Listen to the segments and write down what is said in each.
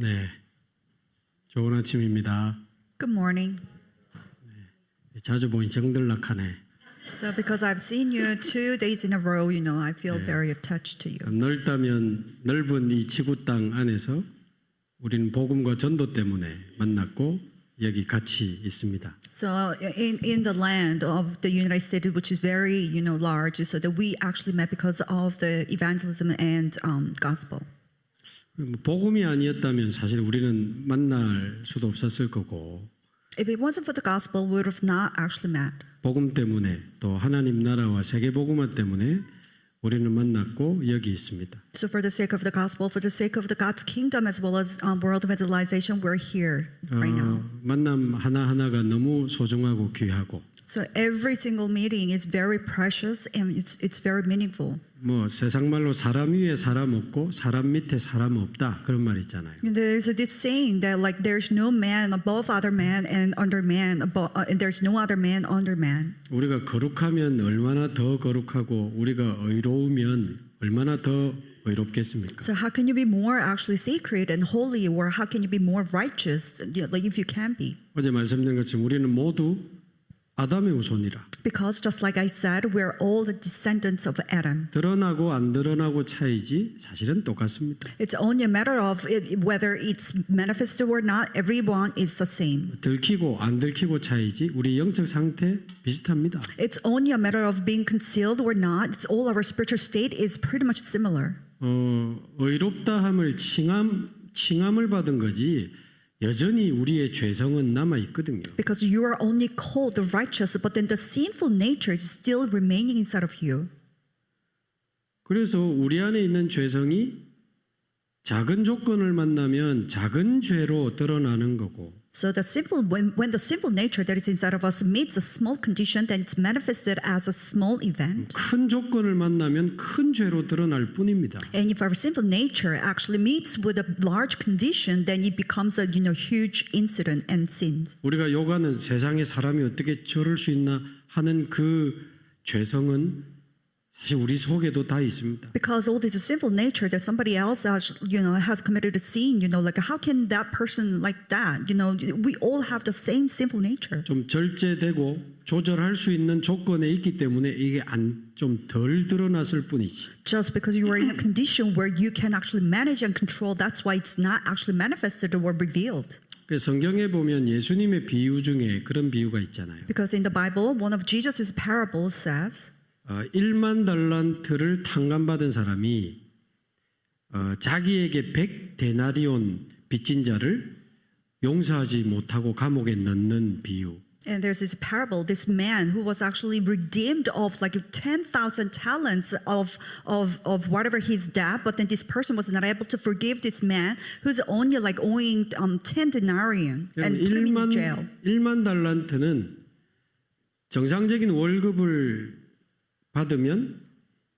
네, 좋은 아침입니다. Good morning. 자주 보니 정들락하네. So because I've seen you 2 days in a row, I feel very attached to you. 넓다면 넓은 이 지구 땅 안에서 우리는 복음과 전도 때문에 만났고 여기 같이 있습니다. So in the land of the United States, which is very, large, so that we actually met because of the evangelism and gospel. 복음이 아니었다면 사실 우리는 만날 수도 없었을 거고 If it wasn't for the gospel, we would have not actually met. 복음 때문에 또 하나님 나라와 세계 복음화 때문에 우리는 만났고 여기 있습니다. So for the sake of the gospel, for the sake of the God's kingdom, as well as world evangelization, we're here right now. 만남 하나하나가 너무 소중하고 귀하고 So every single meeting is very precious and it's very meaningful. 뭐 세상 말로 사람 위에 사람 없고 사람 밑에 사람 없다 그런 말 있잖아요. And there's this saying that like there's no man above other man and under man and there's no other man under man. 우리가 거룩하면 얼마나 더 거룩하고 우리가 의로우면 얼마나 더 의롭겠습니까? So how can you be more actually sacred and holy, or how can you be more righteous, like if you can be? 어제 말씀드린 것처럼 우리는 모두 아담의 후손이라. Because just like I said, we're all the descendants of Adam. 드러나고 안 드러나고 차이지 사실은 똑같습니다. It's only a matter of whether it's manifested or not. Everyone is the same. 들키고 안 들키고 차이지 우리 영적 상태 비슷합니다. It's only a matter of being concealed or not. It's all our spiritual state is pretty much similar. 의롭다함을 칭함을 받은 거지 여전히 우리의 죄성은 남아 있거든요. Because you are only called the righteous, but then the sinful nature is still remaining inside of you. 그래서 우리 안에 있는 죄성이 작은 조건을 만나면 작은 죄로 드러나는 거고 So the simple when the sinful nature that is inside of us meets a small condition, then it's manifested as a small event. 큰 조건을 만나면 큰 죄로 드러날 뿐입니다. And if our sinful nature actually meets with a large condition, then it becomes a huge incident and sin. 우리가 요구하는 세상에 사람이 어떻게 저럴 수 있나 하는 그 죄성은 사실 우리 속에도 다 있습니다. Because all this sinful nature that somebody else has committed a sin, like how can that person like that? We all have the same sinful nature. 좀 절제되고 조절할 수 있는 조건에 있기 때문에 이게 좀 덜 드러났을 뿐이지. Just because you are in a condition where you can actually manage and control, that's why it's not actually manifested or revealed. 성경에 보면 예수님의 비유 중에 그런 비유가 있잖아요. Because in the Bible, one of Jesus' parables says, 1만 달란트를 탕감받은 사람이 자기에게 100데나리온 빚진 자를 용서하지 못하고 감옥에 넣는 비유. and there's this parable, this man who was actually redeemed of like 10,000 talents of whatever his debt, but then this person was not able to forgive this man who's only like owing 10 denarius and put him in jail. 1만 달란트는 정상적인 월급을 받으면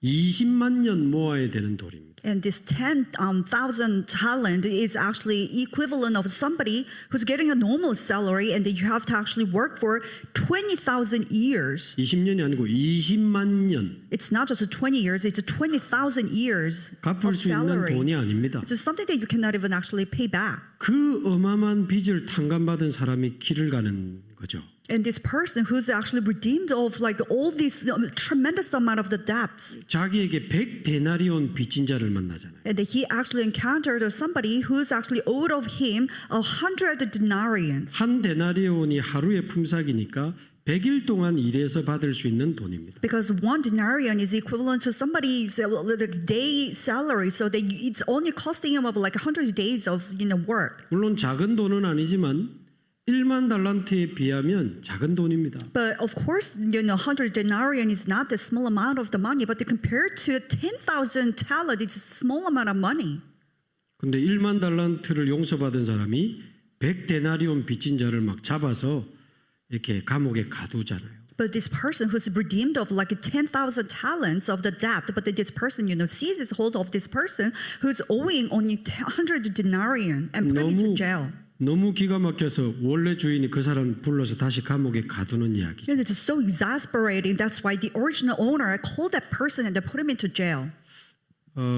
20만 년 모아야 되는 돈입니다. And this 10,000 talent is actually equivalent of somebody who's getting a normal salary, and that you have to actually work for 20,000 years. 20년이 아니고 20만 년. It's not just 20 years; it's 20,000 years 갚을 of 수 있는 salary. 돈이 아닙니다. It's something that you cannot even actually pay back. 그 어마어마한 빚을 탕감받은 사람이 길을 가는 거죠. And this person who's actually redeemed of like all this tremendous amount of the debts, 자기에게 100데나리온 빚진 자를 만나잖아요. and that he actually encountered somebody who's actually owed of him 100 denarius. 한 데나리온이 하루의 품삯이니까 100일 동안 일해서 받을 수 있는 돈입니다. Because 1 denarius is equivalent to somebody's day salary, so that it's only costing him of like 100 days of work. 물론 작은 돈은 아니지만 1만 달란트에 비하면 작은 돈입니다. But of course, 100 denarius is not the small amount of the money, but compared to 10,000 talent, it's a small amount of money. 근데 1만 달란트를 용서받은 사람이 100데나리온 빚진 자를 막 잡아서 이렇게 감옥에 가두잖아요. But this person who's redeemed of like 10,000 talents of the debt, but then this person, seizes hold of this person who's owing only 100 denarius and put him into jail. 너무 기가 막혀서 원래 주인이 그 사람 불러서 다시 감옥에 가두는 이야기. It's so exasperating. That's why the original owner called that person and they put him into jail.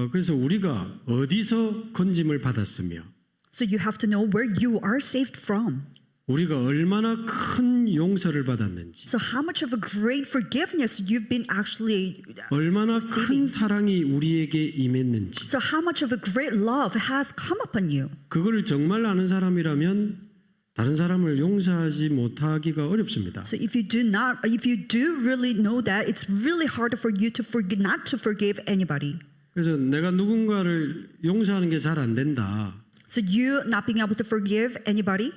그래서 우리가 어디서 건짐을 받았으며 So you have to know where you are saved from. 우리가 얼마나 큰 용서를 받았는지, So how much of a great forgiveness you've been actually. 얼마나 큰 사랑이 우리에게 임했는지, So how much of a great love has come upon you. 그걸 정말 아는 사람이라면 다른 사람을 용서하지 못하기가 어렵습니다. So if you do really know that, it's really hard for you to forgive, not to forgive anybody. 그래서 내가 누군가를 용서하는 게 잘 안 된다. So you not being able to forgive anybody.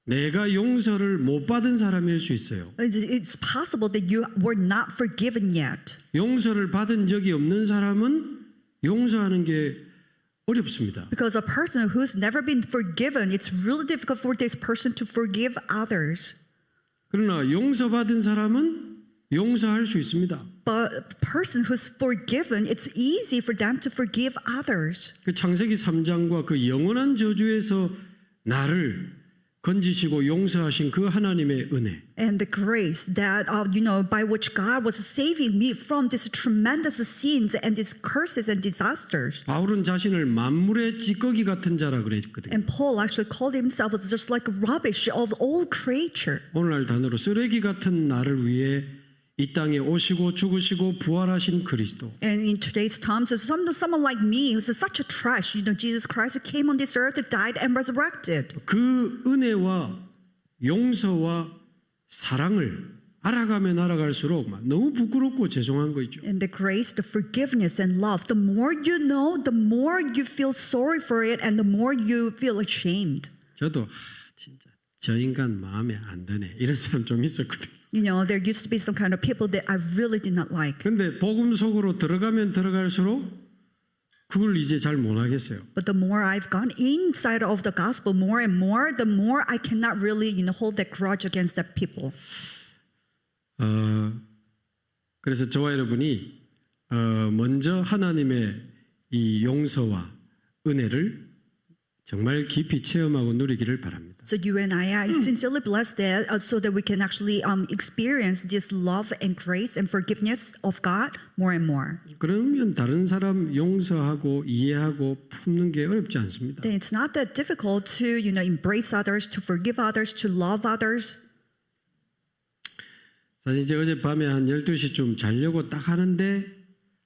내가 용서를 못 받은 사람일 수 있어요. It's possible that you were not forgiven yet. 용서를 받은 적이 없는 사람은 용서하는 게 어렵습니다. Because a person who's never been forgiven, it's really difficult for this person to forgive others. 그러나 용서받은 사람은 용서할 수 있습니다. But a person who's forgiven, it's easy for them to forgive others. 그 창세기 3장과 그 영원한 저주에서 나를 건지시고 용서하신 그 하나님의 은혜. And the grace that, by which God was saving me from these tremendous sins and these curses and disasters. 바울은 자신을 만물의 찌꺼기 같은 자라 그랬거든요. And Paul actually called himself as just like rubbish of all creature. 오늘날 단어로 쓰레기 같은 나를 위해 이 땅에 오시고 죽으시고 부활하신 그리스도. And in today's times, someone like me who's such a trash, Jesus Christ came on this earth, died and resurrected. 그 은혜와 용서와 사랑을 알아가면 알아갈수록 너무 부끄럽고 죄송한 거 있죠. And the grace, the forgiveness and love, the more you know, the more you feel sorry for it and the more you feel ashamed. 저도 진짜 저 인간 마음에 안 드네 이런 사람 좀 있었거든요. There used to be some kind of people that I really did not like. 근데 복음 속으로 들어가면 들어갈수록 그걸 이제 잘 못 하겠어요. But the more I've gone inside of the gospel more and more, the more I cannot really, hold that grudge against that people. 그래서 저와 여러분이 먼저 하나님의 이 용서와 은혜를 정말 깊이 체험하고 누리기를 바랍니다. So you and I are sincerely blessed that so that we can actually experience this love and grace and forgiveness of God more and more. 그러면 다른 사람 용서하고 이해하고 품는 게 어렵지 않습니다. Then it's not that difficult to embrace others, to forgive others, to love others. 사실 제가 어젯밤에 한 12시쯤 자려고 딱 하는데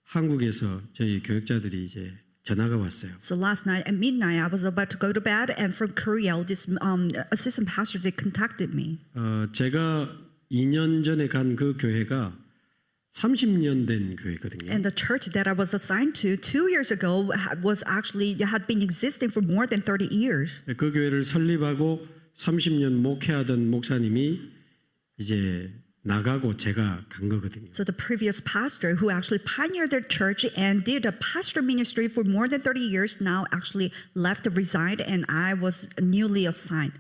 한국에서 저희 교역자들이 이제 전화가 왔어요. So last night at midnight, I was about to go to bed, and from Korea, this assistant pastor they contacted me. 제가 2년 전에 간 그 교회가 30년 된 교회거든요. And the church that I was assigned to 2 years ago had been existing for more than 30 years. 그 교회를 설립하고 30년 목회하던 목사님이 이제 나가고 제가 간 거거든요. So the previous pastor who actually pioneered their church and did a pastor ministry for more than 30 years now actually left, resigned, and I was newly assigned.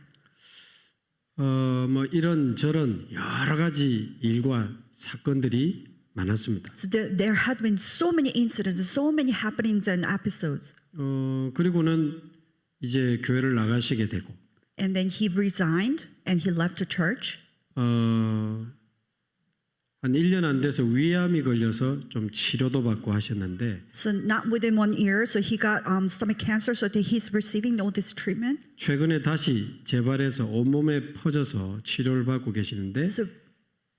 뭐 이런 저런 여러 가지 일과 사건들이 많았습니다. So there had been so many incidents, so many happenings and episodes. 그리고는 이제 교회를 나가시게 되고 And then he resigned and he left the church. 한 1년 안 돼서 위암이 걸려서 좀 치료도 받고 하셨는데 So not within 1 year, so he got stomach cancer, so that he's receiving all this treatment. 최근에 다시 재발해서 온몸에 퍼져서 치료를 받고 계시는데 So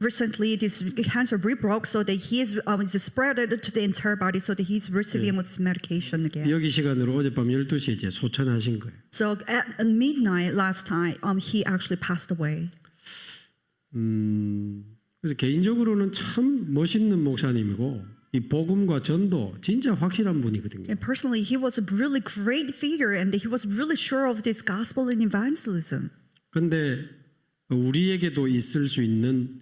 recently, this cancer rebroke, so that he is spread to the entire body, so that he's receiving this medication again. 여기 시간으로 어젯밤 12시에 이제 소천하신 거예요. So at midnight last time, he actually passed away. 그래서 개인적으로는 참 멋있는 목사님이고 이 복음과 전도 진짜 확실한 분이거든요. And personally, he was a really great figure, and he was really sure of this gospel and evangelism. 근데 우리에게도 있을 수 있는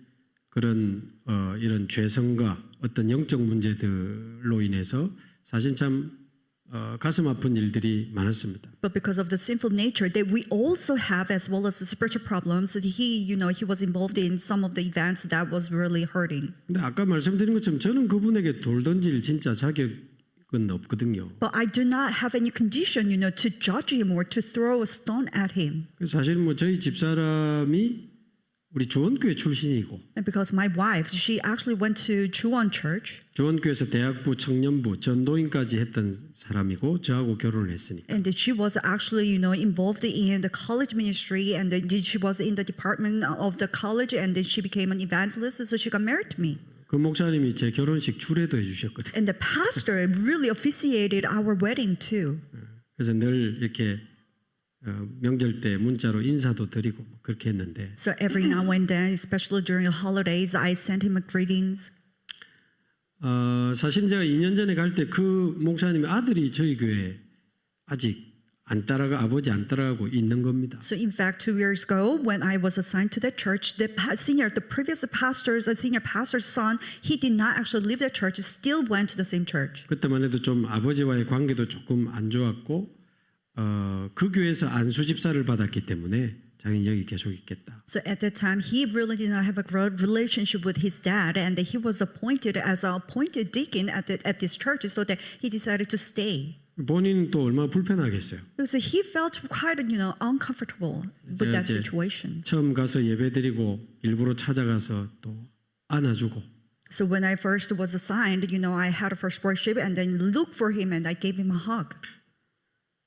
그런 이런 죄성과 어떤 영적 문제들로 인해서 사실 참 가슴 아픈 일들이 많았습니다. But because of the sinful nature that we also have, as well as the spiritual problems, that he was involved in some of the events that was really hurting. 근데 아까 말씀드린 것처럼 저는 그분에게 돌 던질 진짜 자격은 없거든요. But I do not have any condition, to judge him or to throw a stone at him. 사실 뭐 저희 집사람이 우리 주원교회 출신이고 And because my wife, she actually went to Juwon Church, 주원교회에서 대학부, 청년부, 전도인까지 했던 사람이고 저하고 결혼을 했으니까 and that she was actually, involved in the college ministry, and then she was in the department of the college, and then she became an evangelist, so she got married to me. 그 목사님이 제 결혼식 주례도 해주셨거든요. And the pastor really officiated our wedding too. 그래서 늘 이렇게 명절 때 문자로 인사도 드리고 그렇게 했는데 So every now and then, especially during the holidays, I sent him a greetings. 사실 제가 2년 전에 갈 때 그 목사님의 아들이 저희 교회에 아직 아버지 안 따라가고 있는 겁니다. So in fact, 2 years ago, when I was assigned to that church, the previous senior pastor's son, he did not actually leave the church, still went to the same church. 그때만 해도 좀 아버지와의 관계도 조금 안 좋았고 그 교회에서 안수 집사를 받았기 때문에 자기는 여기 계속 있겠다. So at that time, he really did not have a good relationship with his dad, and he was appointed as an appointed deacon at this church, so that he decided to stay. 본인은 또 얼마나 불편하겠어요. So he felt quite, uncomfortable with that 이제 situation. 처음 가서 예배드리고 일부러 찾아가서 또 안아주고 So when I first was assigned, I had a first worship and then looked for him and I gave him a hug.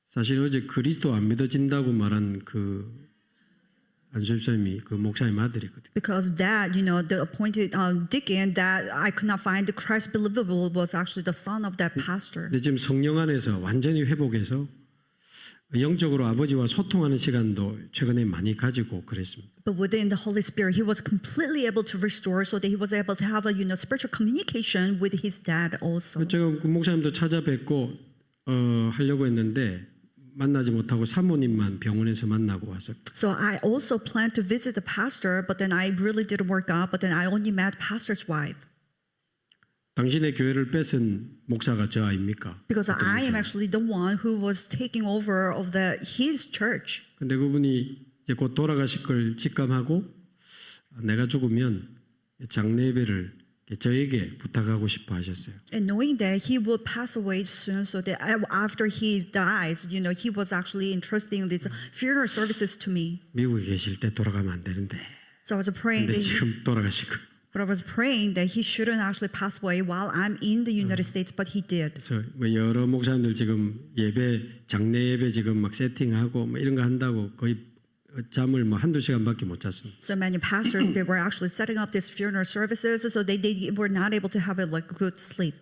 사실 어제 그리스도 안 믿어진다고 말한 그 안수집사님이 그 목사님 아들이거든요. Because that, the appointed deacon that I could not find the Christ believable was actually the son of that pastor. 근데 지금 성령 안에서 완전히 회복해서 영적으로 아버지와 소통하는 시간도 최근에 많이 가지고 그랬습니다. But within the Holy Spirit, he was completely able to restore, so that he was able to have a spiritual communication with his dad also. 제가 그 목사님도 찾아뵙고 하려고 했는데 만나지 못하고 사모님만 병원에서 만나고 와서 So I also planned to visit the pastor, but then I really didn't work out. But then I only met pastor's wife. 당신의 교회를 뺏은 목사가 저 아닙니까? Because 어떤 I am 목사님? actually the one who was taking over of his church. 근데 그분이 이제 곧 돌아가실 걸 직감하고 내가 죽으면 장례 예배를 저에게 부탁하고 싶어 하셨어요. And knowing that he will pass away soon, so that after he dies, he was actually entrusting these funeral services to me. 미국에 계실 때 돌아가면 안 되는데 So I was praying 근데 that 지금 돌아가시고 but I was praying that he shouldn't actually pass away while I'm in the United States, but he did. 그래서 뭐 여러 목사님들 지금 장례 예배 지금 막 세팅하고 뭐 이런 거 한다고 거의 잠을 뭐 한두 시간밖에 못 잤습니다. So many pastors, they were actually setting up these funeral services, so they were not able to have a good sleep.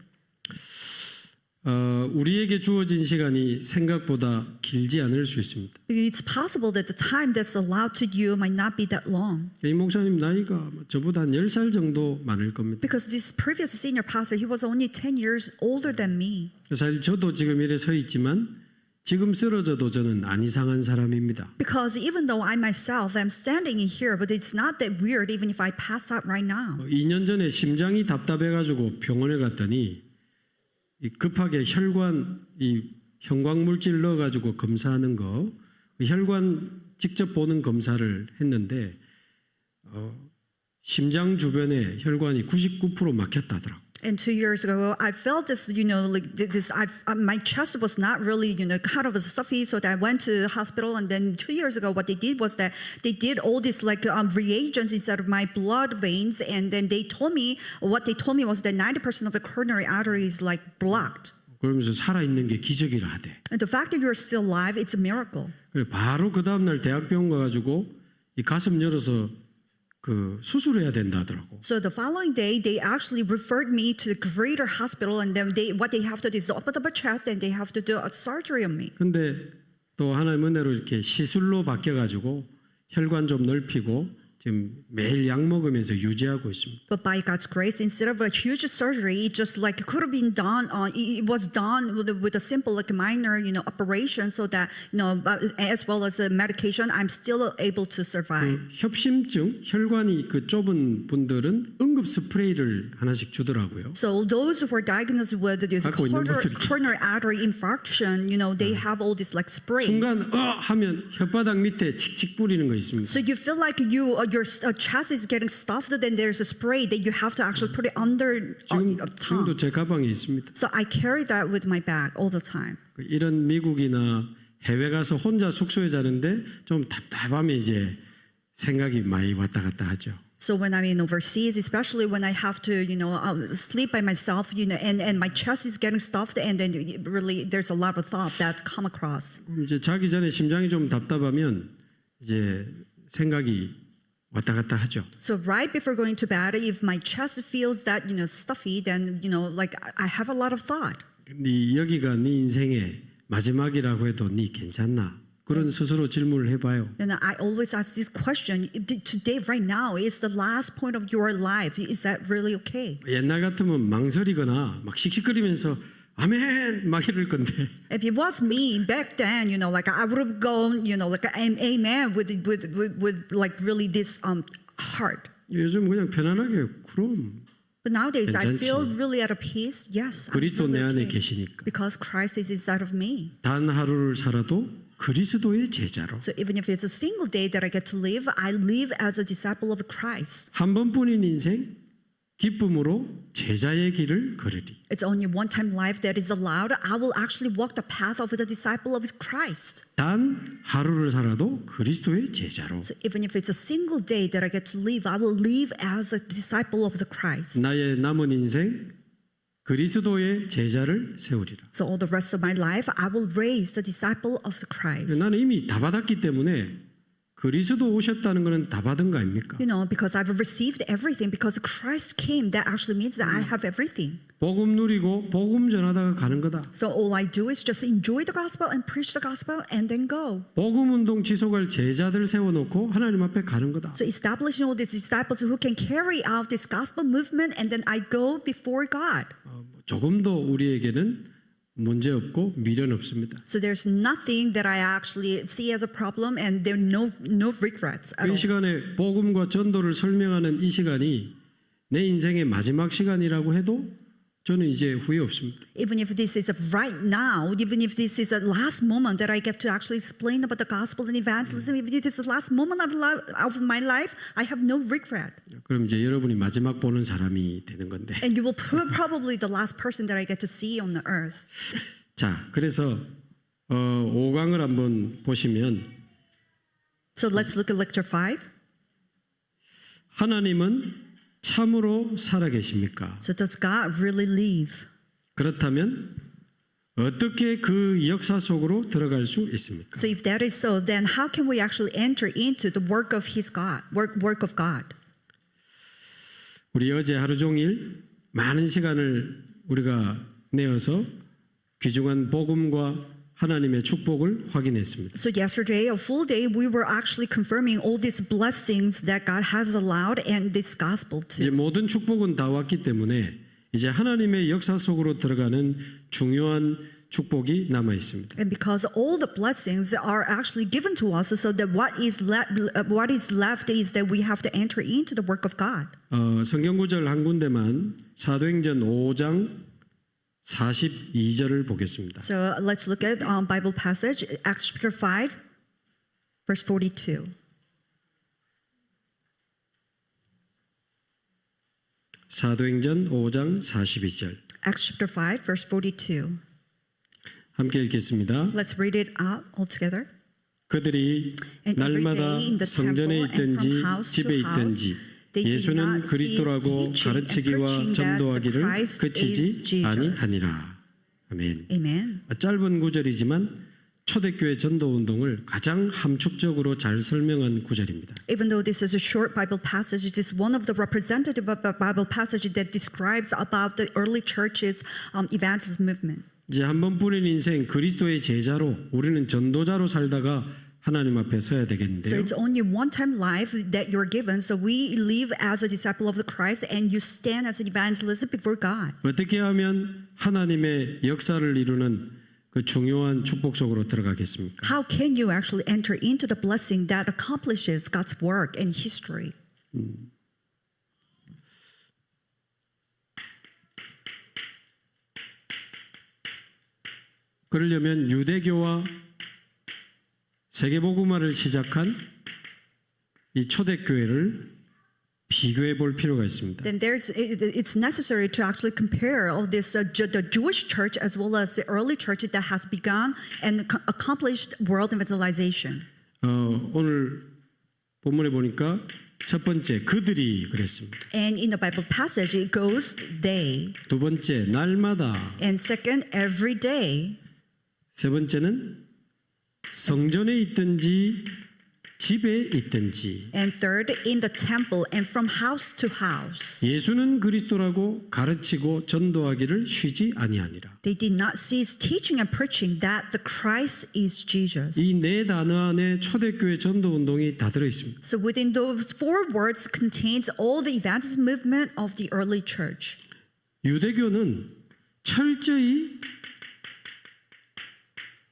우리에게 주어진 시간이 생각보다 길지 않을 수 있습니다. It's possible that the time that's allowed to you might not be that long. 이 목사님 나이가 저보다 한 10살 정도 많을 겁니다. Because this previous senior pastor, he was only 10 years older than me. 사실 저도 지금 이래 서 있지만 지금 쓰러져도 저는 안 이상한 사람입니다. Because even though I myself am standing here, but it's not that weird even if I pass out right now. 2년 전에 심장이 답답해가지고 병원에 갔더니 급하게 형광물질 넣어가지고 검사하는 거 혈관 직접 보는 검사를 했는데 심장 주변에 혈관이 99% 막혔다더라고. And 2 years ago, I felt this, my chest was not really, kind of stuffy. So that I went to the hospital. And then 2 years ago, what they did was that they did all these reagents inside of my blood veins. And then what they told me was that 90% of the coronary artery is blocked. 그러면서 살아있는 게 기적이라 하대. And the fact that you're still alive, it's a miracle. 그래 바로 그 다음날 대학병원 가가지고 이 가슴 열어서 그 수술해야 된다 하더라고. So the following day, they actually referred me to the greater hospital, and then what they have to do is open up a chest, and they have to do a surgery on me. 근데 또 하나님의 은혜로 이렇게 시술로 바뀌어가지고 혈관 좀 넓히고 지금 매일 약 먹으면서 유지하고 있습니다. But by God's grace, instead of a huge surgery, it just could have been done. It was done with a simple minor operation, so that as well as a medication, I'm still able to survive. 협심증 혈관이 그 좁은 분들은 응급 스프레이를 하나씩 주더라고요. So those who were diagnosed with this coronary artery infarction, they have all this sprays. 순간 하면 혓바닥 밑에 칙칙 뿌리는 거 있습니다. So you feel like your chest is getting stuffed, then there's a spray that you have to actually put it under your 지금도 tongue. 제 가방에 있습니다. So I carry that with my bag all the time. 이런 미국이나 해외 가서 혼자 숙소에 자는데 좀 답답하면 이제 생각이 많이 왔다 갔다 하죠. So when I'm in overseas, especially when I have to, sleep by myself, and my chest is getting stuffed, and then really there's a lot of thought that come across. 그럼 이제 자기 전에 심장이 좀 답답하면 이제 생각이 왔다 갔다 하죠. So right before going to bed, if my chest feels that stuffy, then like I have a lot of thought. 네 여기가 네 인생의 마지막이라고 해도 네 괜찮나? 그런 스스로 질문을 해봐요. And I always ask this question: today, right now, is the last point of your life. Is that really okay? 옛날 같으면 망설이거나 막 씩씩거리면서 아멘 막 이럴 건데 If it was me back then, like I would have gone, like amen with like really this heart. 요즘 그냥 편안하게 그럼 But nowadays, I 괜찮지. feel really at a peace. Yes, I'm 그리스도 내 really 안에 okay. 계시니까 Because Christ is inside of me. 단 하루를 살아도 그리스도의 제자로 So even if it's a single day that I get to live, I live as a disciple of Christ. 한 번뿐인 인생 기쁨으로 제자의 길을 걸으리. It's only one time life that is allowed. I will actually walk the path of the disciple of Christ. 단 하루를 살아도 그리스도의 제자로 So even if it's a single day that I get to live, I will live as a disciple of the Christ. 나의 남은 인생 그리스도의 제자를 세우리라. So all the rest of my life, I will raise the disciple of the Christ. 나는 이미 다 받았기 때문에 그리스도 오셨다는 것은 다 받은 거 아닙니까? Because I've received everything. Because Christ came, that actually means that I have everything. 복음 누리고 복음 전하다가 가는 거다. So all I do is just enjoy the gospel and preach the gospel and then go. 복음 운동 지속할 제자들 세워놓고 하나님 앞에 가는 거다. So establishing all these disciples who can carry out this gospel movement, and then I go before God. 조금도 우리에게는 문제 없고 미련 없습니다. So there's nothing that I actually see as a problem, and there are no regrets at 이 all. 시간에 복음과 전도를 설명하는 이 시간이 내 인생의 마지막 시간이라고 해도 저는 이제 후회 없습니다. Even if this is right now, even if this is a last moment that I get to actually explain about the gospel and evangelism, even if this is the last moment of my life, I have no regret. 그럼 이제 여러분이 마지막 보는 사람이 되는 건데. And you will probably the last person that I get to see on the earth. 자, 그래서 5강을 한번 보시면 So let's look at lecture 5. 하나님은 참으로 살아계십니까? So does God really live? 그렇다면 어떻게 그 역사 속으로 들어갈 수 있습니까? So if that is so, then how can we actually enter into the work of His God, work of God? 우리 어제 하루 종일 많은 시간을 우리가 내어서 귀중한 복음과 하나님의 축복을 확인했습니다. So yesterday, a full day, we were actually confirming all these blessings that God has allowed and this gospel 이제 too. 모든 축복은 다 왔기 때문에 이제 하나님의 역사 속으로 들어가는 중요한 축복이 남아 있습니다. And because all the blessings are actually given to us, so that what is left is that we have to enter into the work of God. 성경 구절 한 군데만 사도행전 5장 42절을 보겠습니다. So let's look at Bible passage, Acts chapter 5, verse 42. 사도행전 5장 42절 Acts chapter 5, verse 42. 함께 읽겠습니다. Let's read it out all together. 그들이 And every 날마다 day in the 성전에 temple and 있든지 from house to 집에 house, 있든지 they did 예수는 not cease 그리스도라고 teaching and 가르치기와 preaching that the 전도하기를 Christ is 그치지 Jesus. 아니하니라. 아멘. Amen. 짧은 구절이지만 초대교회 전도 운동을 가장 함축적으로 잘 설명한 구절입니다. Even though this is a short Bible passage, it is one of the representative Bible passages that describes about the early church's evangelism movement. 이제 한 번뿐인 인생 그리스도의 제자로 우리는 전도자로 살다가 하나님 앞에 서야 So 되겠는데요. it's only one time life that you're given. So we live as a disciple of the Christ, and you stand as an evangelist before God. 어떻게 하면 하나님의 역사를 이루는 그 중요한 축복 속으로 들어가겠습니까? How can you actually enter into the blessing that accomplishes God's work and history? 그러려면 유대교와 세계복음화를 시작한 이 초대교회를 비교해 볼 필요가 있습니다. Then it's necessary to actually compare all this the Jewish church as well as the early church that has begun and accomplished world evangelization. 오늘 본문에 보니까 첫 번째 그들이 그랬습니다. And in the Bible passage, it goes they. 두 번째 날마다. And second, every day. 세 번째는 성전에 있든지 집에 있든지. And third, in the temple and from house to house. 예수는 그리스도라고 가르치고 전도하기를 쉬지 아니하니라. They did not cease teaching and preaching that the Christ is Jesus. 이 네 단어 안에 초대교회 전도 운동이 다 들어 있습니다. So within those four words contains all the evangelism movement of the early church. 유대교는 철저히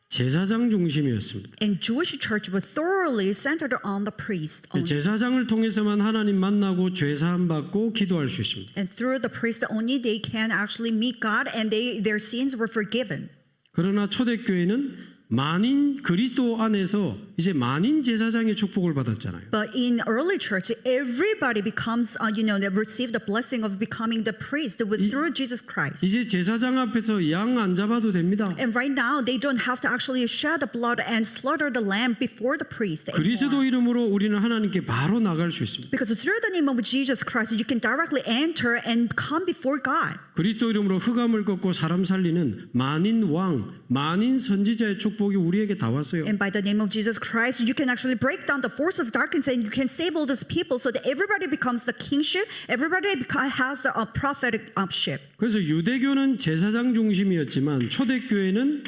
제사장 중심이었습니다. And Jewish church was thoroughly centered on the priest only. 제사장을 통해서만 하나님 만나고 죄 사함 받고 기도할 수 있습니다. And through the priest only they can actually meet God and their sins were forgiven. 그러나 초대교회는 만인 그리스도 안에서 이제 만인 제사장의 축복을 받았잖아요. But in early church, everybody becomes, they receive the blessing of becoming the priest through Jesus Christ. 이제 제사장 앞에서 양 안 잡아도 됩니다. And right now, they don't have to actually shed the blood and slaughter the lamb before the priest 그리스도 anymore. 이름으로 우리는 하나님께 바로 나갈 수 있습니다. Because through the name of Jesus Christ, you can directly enter and come before God. 그리스도 이름으로 흑암을 꺾고 사람 살리는 만인 왕, 만인 선지자의 축복이 우리에게 다 왔어요. And by the name of Jesus Christ, you can actually break down the force of darkness and you can save all those people so that everybody becomes the kingship, everybody has a prophetship. 그래서 유대교는 제사장 중심이었지만 초대교회는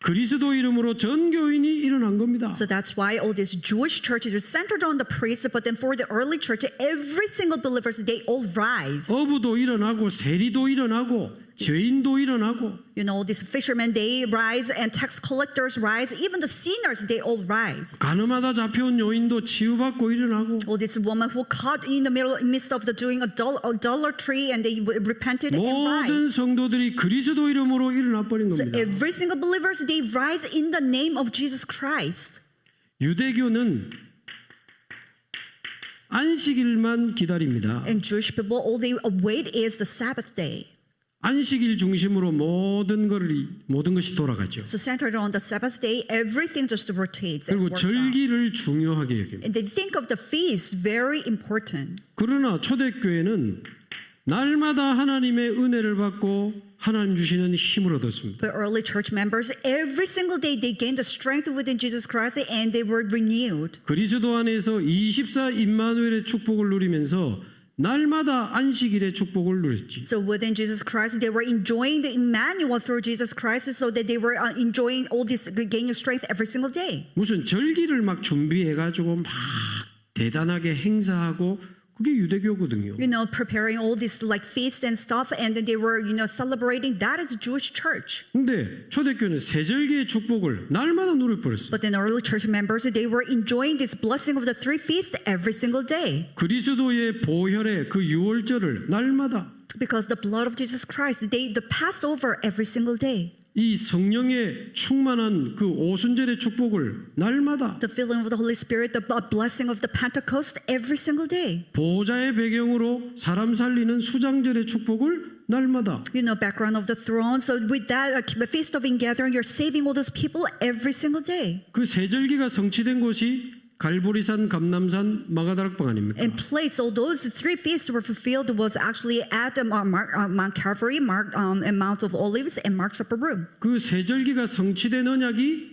그리스도 이름으로 전 교인이 일어난 겁니다. So that's why all these Jewish churches are centered on the priests, but then for the early church, every single believers, they all rise. 어부도 일어나고 세리도 일어나고 죄인도 일어나고 You know, these fishermen, they rise, and tax collectors rise. Even the sinners, they all rise. 가늠하다 잡혀온 요인도 치유받고 일어나고 All these women who caught in the midst of the doing idolatry and they repented and 모든 rise. 성도들이 그리스도 이름으로 일어나 버린 So 겁니다. every single believers, they rise in the name of Jesus Christ. 유대교는 안식일만 기다립니다. And Jewish people, all they await is the Sabbath day. 안식일 중심으로 모든 것이 돌아가죠. So centered on the Sabbath day, everything just rotates and 그리고 works out. 절기를 중요하게 여깁니다. And they think of the feast very important. 그러나 초대교회는 날마다 하나님의 은혜를 받고 하나님 주시는 힘을 얻었습니다. The early church members, every single day, they gained the strength within Jesus Christ and they were renewed. 그리스도 안에서 24 임마누엘의 축복을 누리면서 날마다 안식일의 축복을 누렸지. So within Jesus Christ, they were enjoying the Emmanuel through Jesus Christ, so that they were enjoying all this gaining strength every single day. 무슨 절기를 막 준비해가지고 막 대단하게 행사하고 그게 유대교거든요. You know, preparing all this like feast and stuff, and then they were, celebrating. That is Jewish church. 근데 초대교회는 세절기의 축복을 날마다 누려버렸어요. But then early church members, they were enjoying this blessing of the three feasts every single day. 그리스도의 보혈의 그 유월절을 날마다 Because the blood of Jesus Christ, the Passover every single day. 이 성령의 충만한 그 오순절의 축복을 날마다 The filling of the Holy Spirit, the blessing of the Pentecost every single day. 보좌의 배경으로 사람 살리는 수장절의 축복을 날마다 You know, background of the throne. So with that, the feast of ingathering, you're saving all those people every single day. 그 세절기가 성취된 곳이 갈보리산, 감남산, 마가다락방 아닙니까? And place, so those three feasts were fulfilled was actually at the Mount Calvary, and Mount of Olives, and Mark's Upper Room. 그 세절기가 성취된 언약이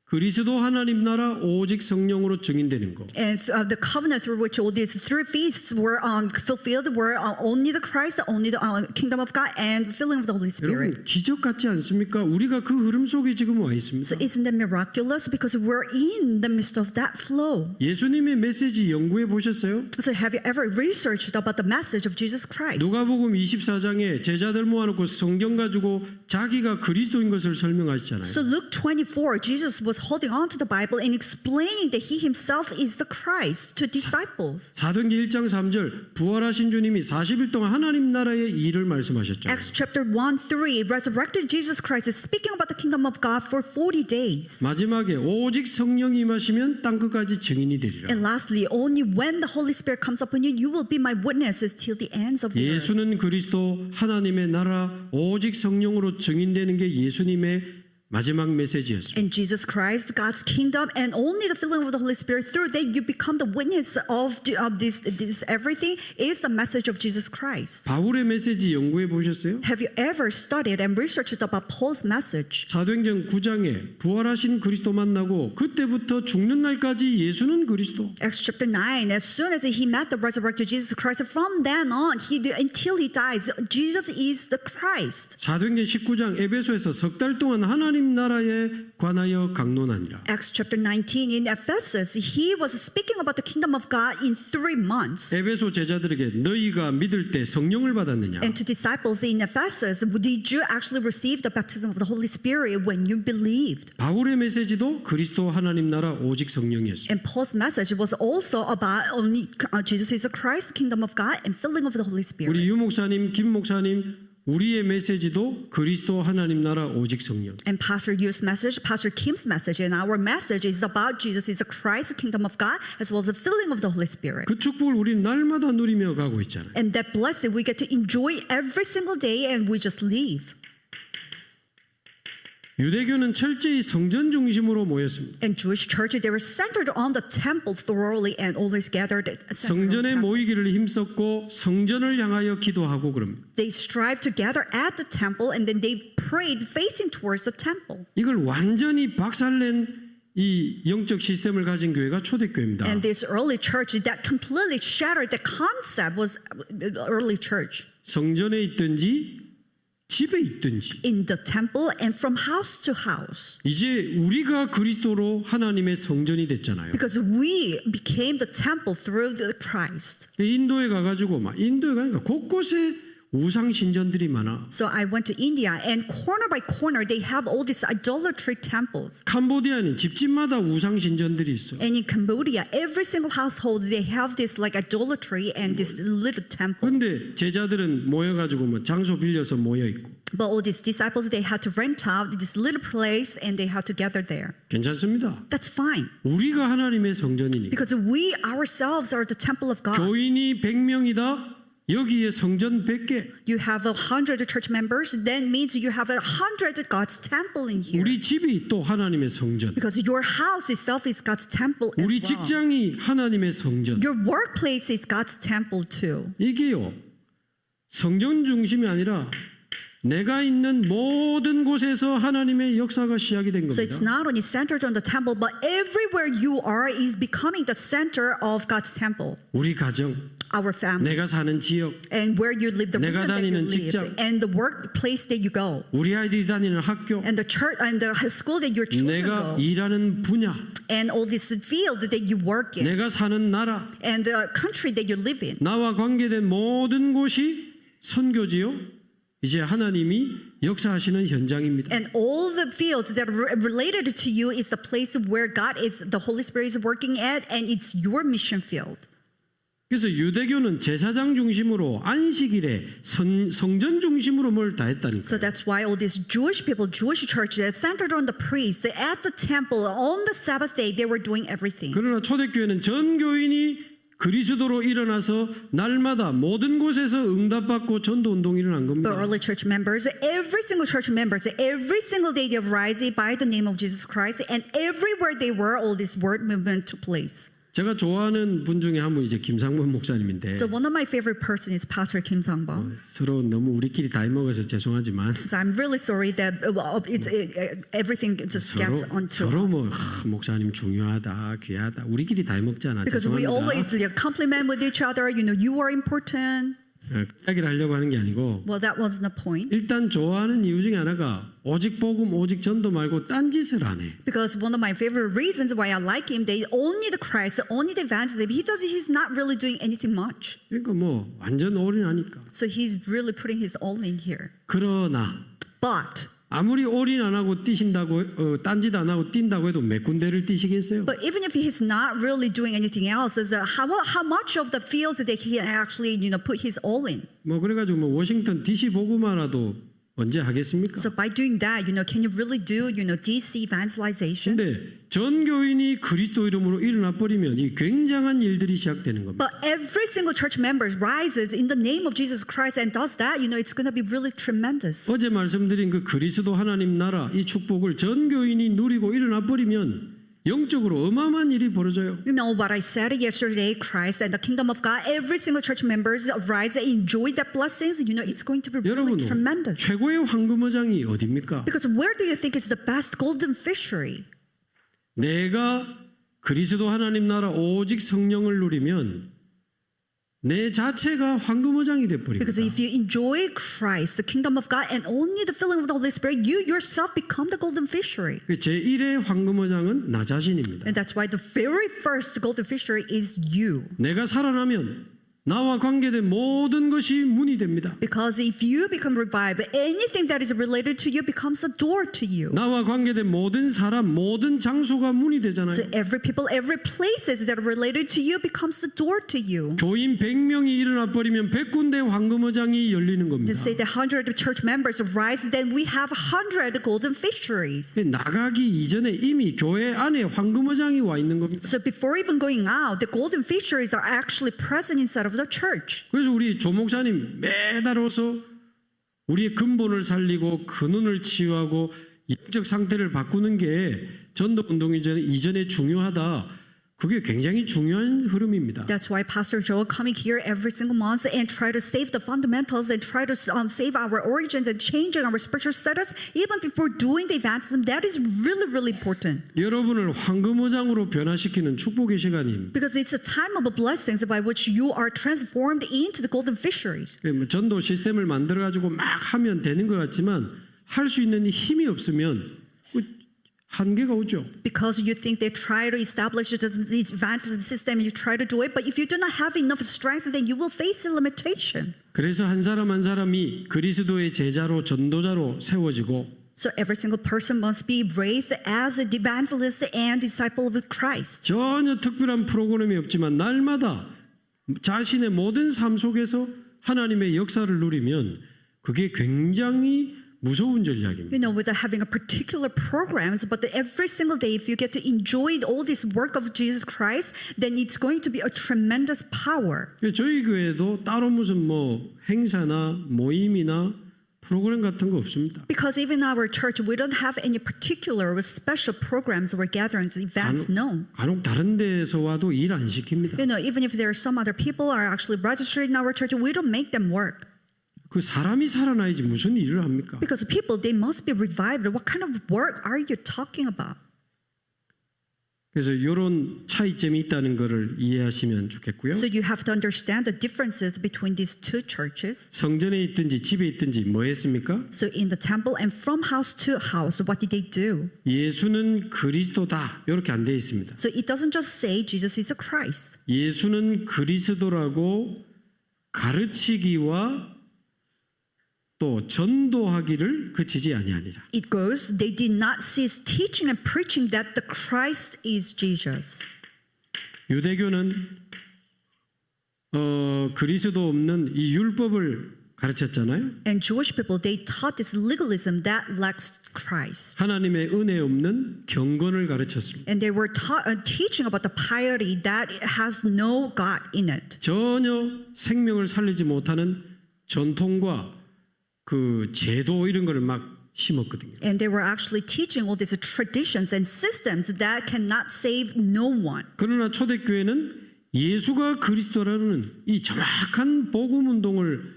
그리스도 하나님 나라 오직 성령으로 증인되는 거. And the covenant through which all these three feasts were fulfilled were only the Christ, only the kingdom of God, and filling of the Holy Spirit. 여러분 기적 같지 않습니까? 우리가 그 흐름 속에 지금 와 있습니다. So isn't that miraculous? Because we're in the midst of that flow. 예수님의 메시지 연구해 보셨어요? So have you ever researched about the message of Jesus Christ? 누가복음 24장에 제자들 모아놓고 성경 가지고 자기가 그리스도인 것을 설명하시잖아요. So Luke 24, Jesus was holding on to the Bible and explaining that he himself is the Christ to disciples. 사도행전 1장 3절 부활하신 주님이 40일 동안 하나님 나라의 일을 말씀하셨잖아요. Acts chapter 1:3, resurrected Jesus Christ is speaking about the kingdom of God for 40 days. 마지막에 오직 성령이 임하시면 땅끝까지 증인이 되리라. And lastly, only when the Holy Spirit comes upon you, you will be my witnesses till the ends of the earth. 예수는 그리스도 하나님의 나라 오직 성령으로 증인되는 게 예수님의 마지막 메시지였습니다. in Jesus Christ, God's kingdom, and only the filling of the Holy Spirit through that you become the witness of this everything is the message of Jesus Christ. 바울의 메시지 연구해 보셨어요? Have you ever studied and researched about Paul's message? 사도행전 9장에 부활하신 그리스도 만나고 그때부터 죽는 날까지 예수는 그리스도. Acts chapter 9, as soon as he met the resurrected Jesus Christ, from then on, until he dies, Jesus is the Christ. 사도행전 19장 에베소에서 석 달 동안 하나님 나라에 관하여 강론하니라. Acts chapter 19 in Ephesus, he was speaking about the kingdom of God in 3 months. 에베소 제자들에게 너희가 믿을 때 성령을 받았느냐? And to disciples in Ephesus, did you actually receive the baptism of the Holy Spirit when you believed? 바울의 메시지도 그리스도 하나님 나라 오직 성령이었습니다. And Paul's message was also about only Jesus is the Christ, kingdom of God, and filling of the Holy Spirit. 우리 유 목사님, 김 목사님 우리의 메시지도 그리스도 하나님 나라 오직 성령. And Pastor Yu's message, Pastor Kim's message, and our message is about Jesus is the Christ, kingdom of God, as well as the filling of the Holy Spirit. 그 축복을 우리는 날마다 누리며 가고 있잖아요. And that blessing we get to enjoy every single day, and we just live. 유대교는 철저히 성전 중심으로 모였습니다. And Jewish church, they were centered on the temple thoroughly and always gathered centered on the 성전에 temple. 모이기를 힘썼고 성전을 향하여 기도하고 그럽니다. They strive to gather at the temple and then they prayed facing towards the temple. 이걸 완전히 박살낸 이 영적 시스템을 가진 교회가 초대교회입니다. And this early church that completely shattered the concept was early church. 성전에 있든지 집에 있든지 In the temple and from house to house. 이제 우리가 그리스도로 하나님의 성전이 됐잖아요. Because we became the temple through the Christ. 인도에 가가지고 막 인도에 가니까 곳곳에 우상 신전들이 많아. So I went to India and corner by corner they have all these idolatry temples. 캄보디아는 집집마다 우상 신전들이 있어. And in Cambodia, every single household they have this like idolatry and this little temple. 근데 제자들은 모여가지고 뭐 장소 빌려서 모여 있고. But all these disciples they had to rent out this little place and they had to gather there. 괜찮습니다. That's fine 우리가 하나님의 성전이니까. because we ourselves are the temple of God. 교인이 100명이다. 여기에 성전 100개. You have 100 church members, then means you have 100 God's temple in here. 우리 집이 또 하나님의 성전. Because your house itself is God's temple as 우리 well. 직장이 하나님의 성전. Your workplace is God's temple too. 이게요. 성전 중심이 아니라 내가 있는 모든 곳에서 하나님의 역사가 시작이 된 So it's 겁니다. not only centered on the temple, but everywhere you are is becoming the center of God's temple. 우리 가정, Our family. 내가 사는 지역, And where you live, the 내가 region that you 다니는 live, 직장. and the workplace that you go, 우리 아이들이 다니는 학교, and the church and the school that your children 내가 go, 일하는 분야, and all this field that you work in, 내가 사는 나라, and the country that you live in. 나와 관계된 모든 곳이 선교지요. 이제 하나님이 역사하시는 현장입니다. And all the fields that are related to you is the place where God is, the Holy Spirit is working at, and it's your mission field. 그래서 유대교는 제사장 중심으로 안식일에 성전 중심으로 뭘 다 했다니까요. So that's why all these Jewish people, Jewish churches that centered on the priests at the temple on the Sabbath day, they were doing everything. 그러나 초대교회는 전 교인이 그리스도로 일어나서 날마다 모든 곳에서 응답받고 전도 운동이 일어난 겁니다. The early church members, every single church members, every single day they rise by the name of Jesus Christ, and everywhere they were, all this word movement took place. 제가 좋아하는 분 중에 한 분 이제 김상문 목사님인데 So one of my favorite person is Pastor Kim Sang-bo. 서로 너무 우리끼리 다이 먹어서 죄송하지만 So I'm really sorry that everything just gets onto 서로 뭐 us. 목사님 중요하다 귀하다 우리끼리 다이 먹잖아. Because we 죄송합니다. always compliment with each other. You know, you are important. 이야기를 하려고 하는 게 아니고 Well, that wasn't the point. 일단 좋아하는 이유 중에 하나가 오직 복음 오직 전도 말고 딴 짓을 안 해. Because one of my favorite reasons why I like him, they only the Christ, only the evangelism. He's not really doing anything much. 그러니까 뭐 완전 올인하니까. So he's really putting his all in here. 그러나 But 아무리 올인 안 하고 뛰신다고 딴짓 안 하고 뛴다고 해도 몇 군데를 뛰시겠어요? But even if he's not really doing anything else, is how much of the fields that he actually put his all in? 뭐 그래가지고 뭐 워싱턴 DC 보고만라도 언제 하겠습니까? So by doing that, can you really do, DC evangelization? 근데 전 교인이 그리스도 이름으로 일어나 버리면 이 굉장한 일들이 시작되는 겁니다. But every single church member rises in the name of Jesus Christ and does that, it's going to be really tremendous. 어제 말씀드린 그 그리스도 하나님 나라 이 축복을 전 교인이 누리고 일어나 버리면 영적으로 어마어마한 일이 벌어져요. You know what I said yesterday, Christ and the kingdom of God, every single church members rise and enjoy that blessings, it's going to be really 여러분, tremendous. 최고의 황금어장이 어디입니까? Because where do you think is the best golden fishery? 내가 그리스도 하나님 나라 오직 성령을 누리면 내 자체가 황금어장이 돼 버립니다. Because if you enjoy Christ, the kingdom of God, and only the filling of the Holy Spirit, you yourself become the golden fishery. 제1의 황금어장은 나 자신입니다. And that's why the very first golden fishery is you. 내가 살아나면 나와 관계된 모든 것이 문이 됩니다. Because if you become revived, anything that is related to you becomes a door to you. 나와 관계된 모든 사람, 모든 장소가 문이 되잖아요. So every people, every places that are related to you becomes a door to you. 교인 100명이 일어나 버리면 100군데 황금어장이 열리는 겁니다. To say that 100 church members rise, then we have 100 golden fisheries. 나가기 이전에 이미 교회 안에 황금어장이 와 있는 겁니다. So before even going out, the golden fisheries are actually present inside of the church. 그래서 우리 조 목사님 매달아서 우리의 근본을 살리고 근원을 치유하고 영적 상태를 바꾸는 게 전도 운동 이전에 중요하다. 그게 굉장히 중요한 흐름입니다. That's why Pastor Joel coming here every single month and try to save the fundamentals and try to save our origins and changing our spiritual status even before doing the evangelism. That is really, really important. 여러분을 황금어장으로 변화시키는 축복의 시간입니다. Because it's a time of blessings by which you are transformed into the golden fisheries. 전도 시스템을 만들어 가지고 막 하면 되는 것 같지만 할 수 있는 힘이 없으면 한계가 오죠. Because you think they try to establish this evangelism system, you try to do it, but if you do not have enough strength, then you will face a limitation. 그래서 한 사람 한 사람이 그리스도의 제자로 전도자로 세워지고 So every single person must be raised as an evangelist and disciple of Christ. 전혀 특별한 프로그램이 없지만 날마다 자신의 모든 삶 속에서 하나님의 역사를 누리면 그게 굉장히 무서운 전략입니다. Without having a particular programs, but every single day, if you get to enjoy all this work of Jesus Christ, then it's going to be a tremendous power. 저희 교회도 따로 무슨 행사나 모임이나 프로그램 같은 거 없습니다. Because even our church, we don't have any particular or special programs or gatherings, events. No. 간혹 다른 데서 와도 일 안 시킵니다. Even if there are some other people are actually registered in our church, we don't make them work. 그 사람이 살아나야지 무슨 일을 합니까? Because people, they must be revived. What kind of work are you talking about? 그래서 이런 차이점이 있다는 것을 이해하시면 좋겠고요. So you have to understand the differences between these two churches. 성전에 있든지 집에 있든지 뭐 했습니까? So in the temple and from house to house, what did they do? 예수는 그리스도다. 이렇게 안 되어 있습니다. So it doesn't just say Jesus is a Christ. 예수는 그리스도라고 가르치기와 또 전도하기를 그치지 아니하니라. It goes, they did not cease teaching and preaching that the Christ is Jesus. 유대교는 그리스도 없는 이 율법을 가르쳤잖아요. And Jewish people, they taught this legalism that lacks Christ. 하나님의 은혜 없는 경건을 가르쳤습니다. And they were teaching about the piety that has no God in it. 전혀 생명을 살리지 못하는 전통과 그 제도 이런 거를 막 심었거든요. And they were actually teaching all these traditions and systems that cannot save no one. 그러나 초대교회는 예수가 그리스도라는 이 정확한 복음 운동을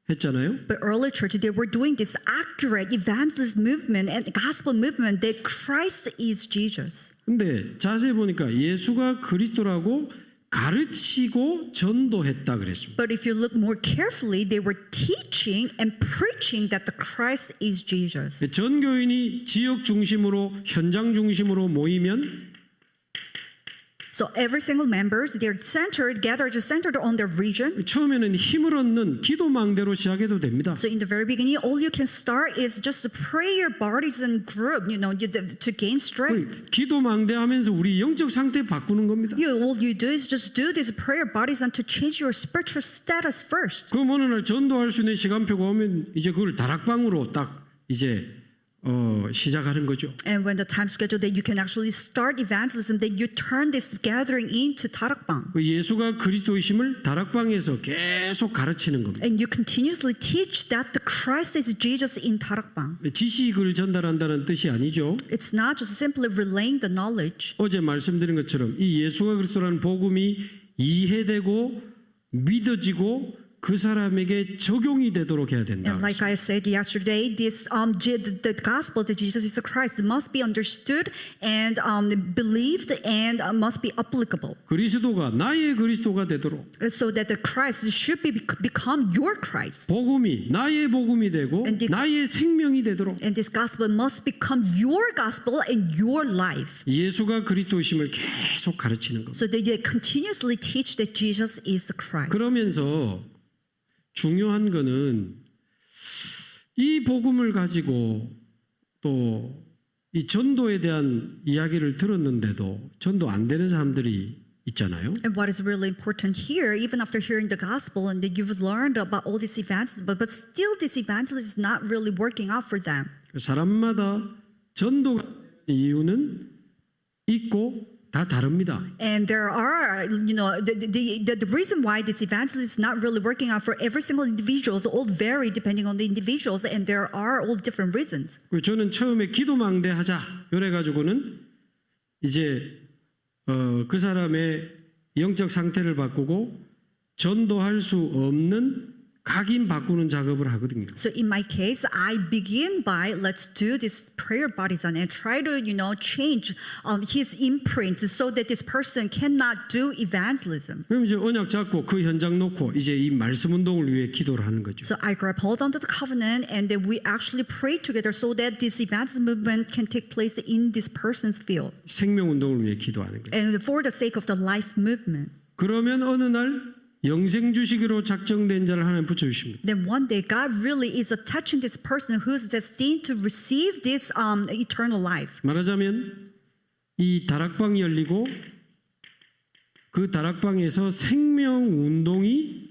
했잖아요. But early church, they were doing this accurate evangelist movement and gospel movement that Christ is Jesus. 근데 자세히 보니까 예수가 그리스도라고 가르치고 전도했다 그랬습니다. But if you look more carefully, they were teaching and preaching that the Christ is Jesus. 전 교인이 지역 중심으로 현장 중심으로 모이면 So So every single members, they're gathered on their region. 처음에는 힘을 얻는 기도망대로 시작해도 됩니다. So in the very beginning, all you can start is just a prayer partisan group, to gain strength. 기도망대 하면서 우리 영적 상태 바꾸는 겁니다. All you do is just do this prayer partisan to change your spiritual status first. 그럼 어느 날 전도할 수 있는 시간표가 오면 이제 그걸 다락방으로 딱 이제 시작하는 거죠. And when the time schedule that you can actually start evangelism, then you turn this gathering into 다락방. 예수가 그리스도이심을 다락방에서 계속 가르치는 겁니다. And you continuously teach that the Christ is Jesus in 다락방. 지식을 전달한다는 뜻이 아니죠. It's not just simply relaying the knowledge. 어제 말씀드린 것처럼 이 예수가 그리스도라는 복음이 이해되고 믿어지고 그 사람에게 적용이 되도록 해야 된다. And like I said yesterday, the gospel that Jesus is the Christ must be understood and believed and must be applicable. 그리스도가 나의 그리스도가 되도록 So that the Christ should become your Christ. 복음이 나의 복음이 되고 나의 생명이 되도록 And this gospel must become your gospel in your life. 예수가 그리스도이심을 계속 가르치는 겁니다. So that they continuously teach that Jesus is the Christ. 그러면서 중요한 거는 이 복음을 가지고 또 이 전도에 대한 이야기를 들었는데도 전도 안 되는 사람들이 있잖아요. And what is really important here, even after hearing the gospel and that you've learned about all this evangelism, but still this evangelism is not really working out for them. 사람마다 전도가 이유는 있고 다 다릅니다. And there are, the reason why this evangelism is not really working out for every single individual, all vary depending on the individuals, and there are all different reasons. 저는 처음에 기도망대 하자 이래 가지고는 이제 그 사람의 영적 상태를 바꾸고 전도할 수 없는 각인 바꾸는 작업을 하거든요. So in my case, I begin by let's do this prayer partisan and try to change his imprint so that this person cannot do evangelism. 그럼 이제 언약 잡고 그 현장 놓고 이제 이 말씀 운동을 위해 기도를 하는 거죠. So I grab hold onto the covenant and then we actually pray together so that this evangelism movement can take place in this person's field. 생명 운동을 위해 기도하는 거죠. And for the sake of the life movement. 그러면 어느 날 영생 주시기로 작정된 자를 하나님 붙여 주십니다. Then one day God really is attaching this person who's destined to receive this eternal life. 말하자면 이 다락방이 열리고 그 다락방에서 생명 운동이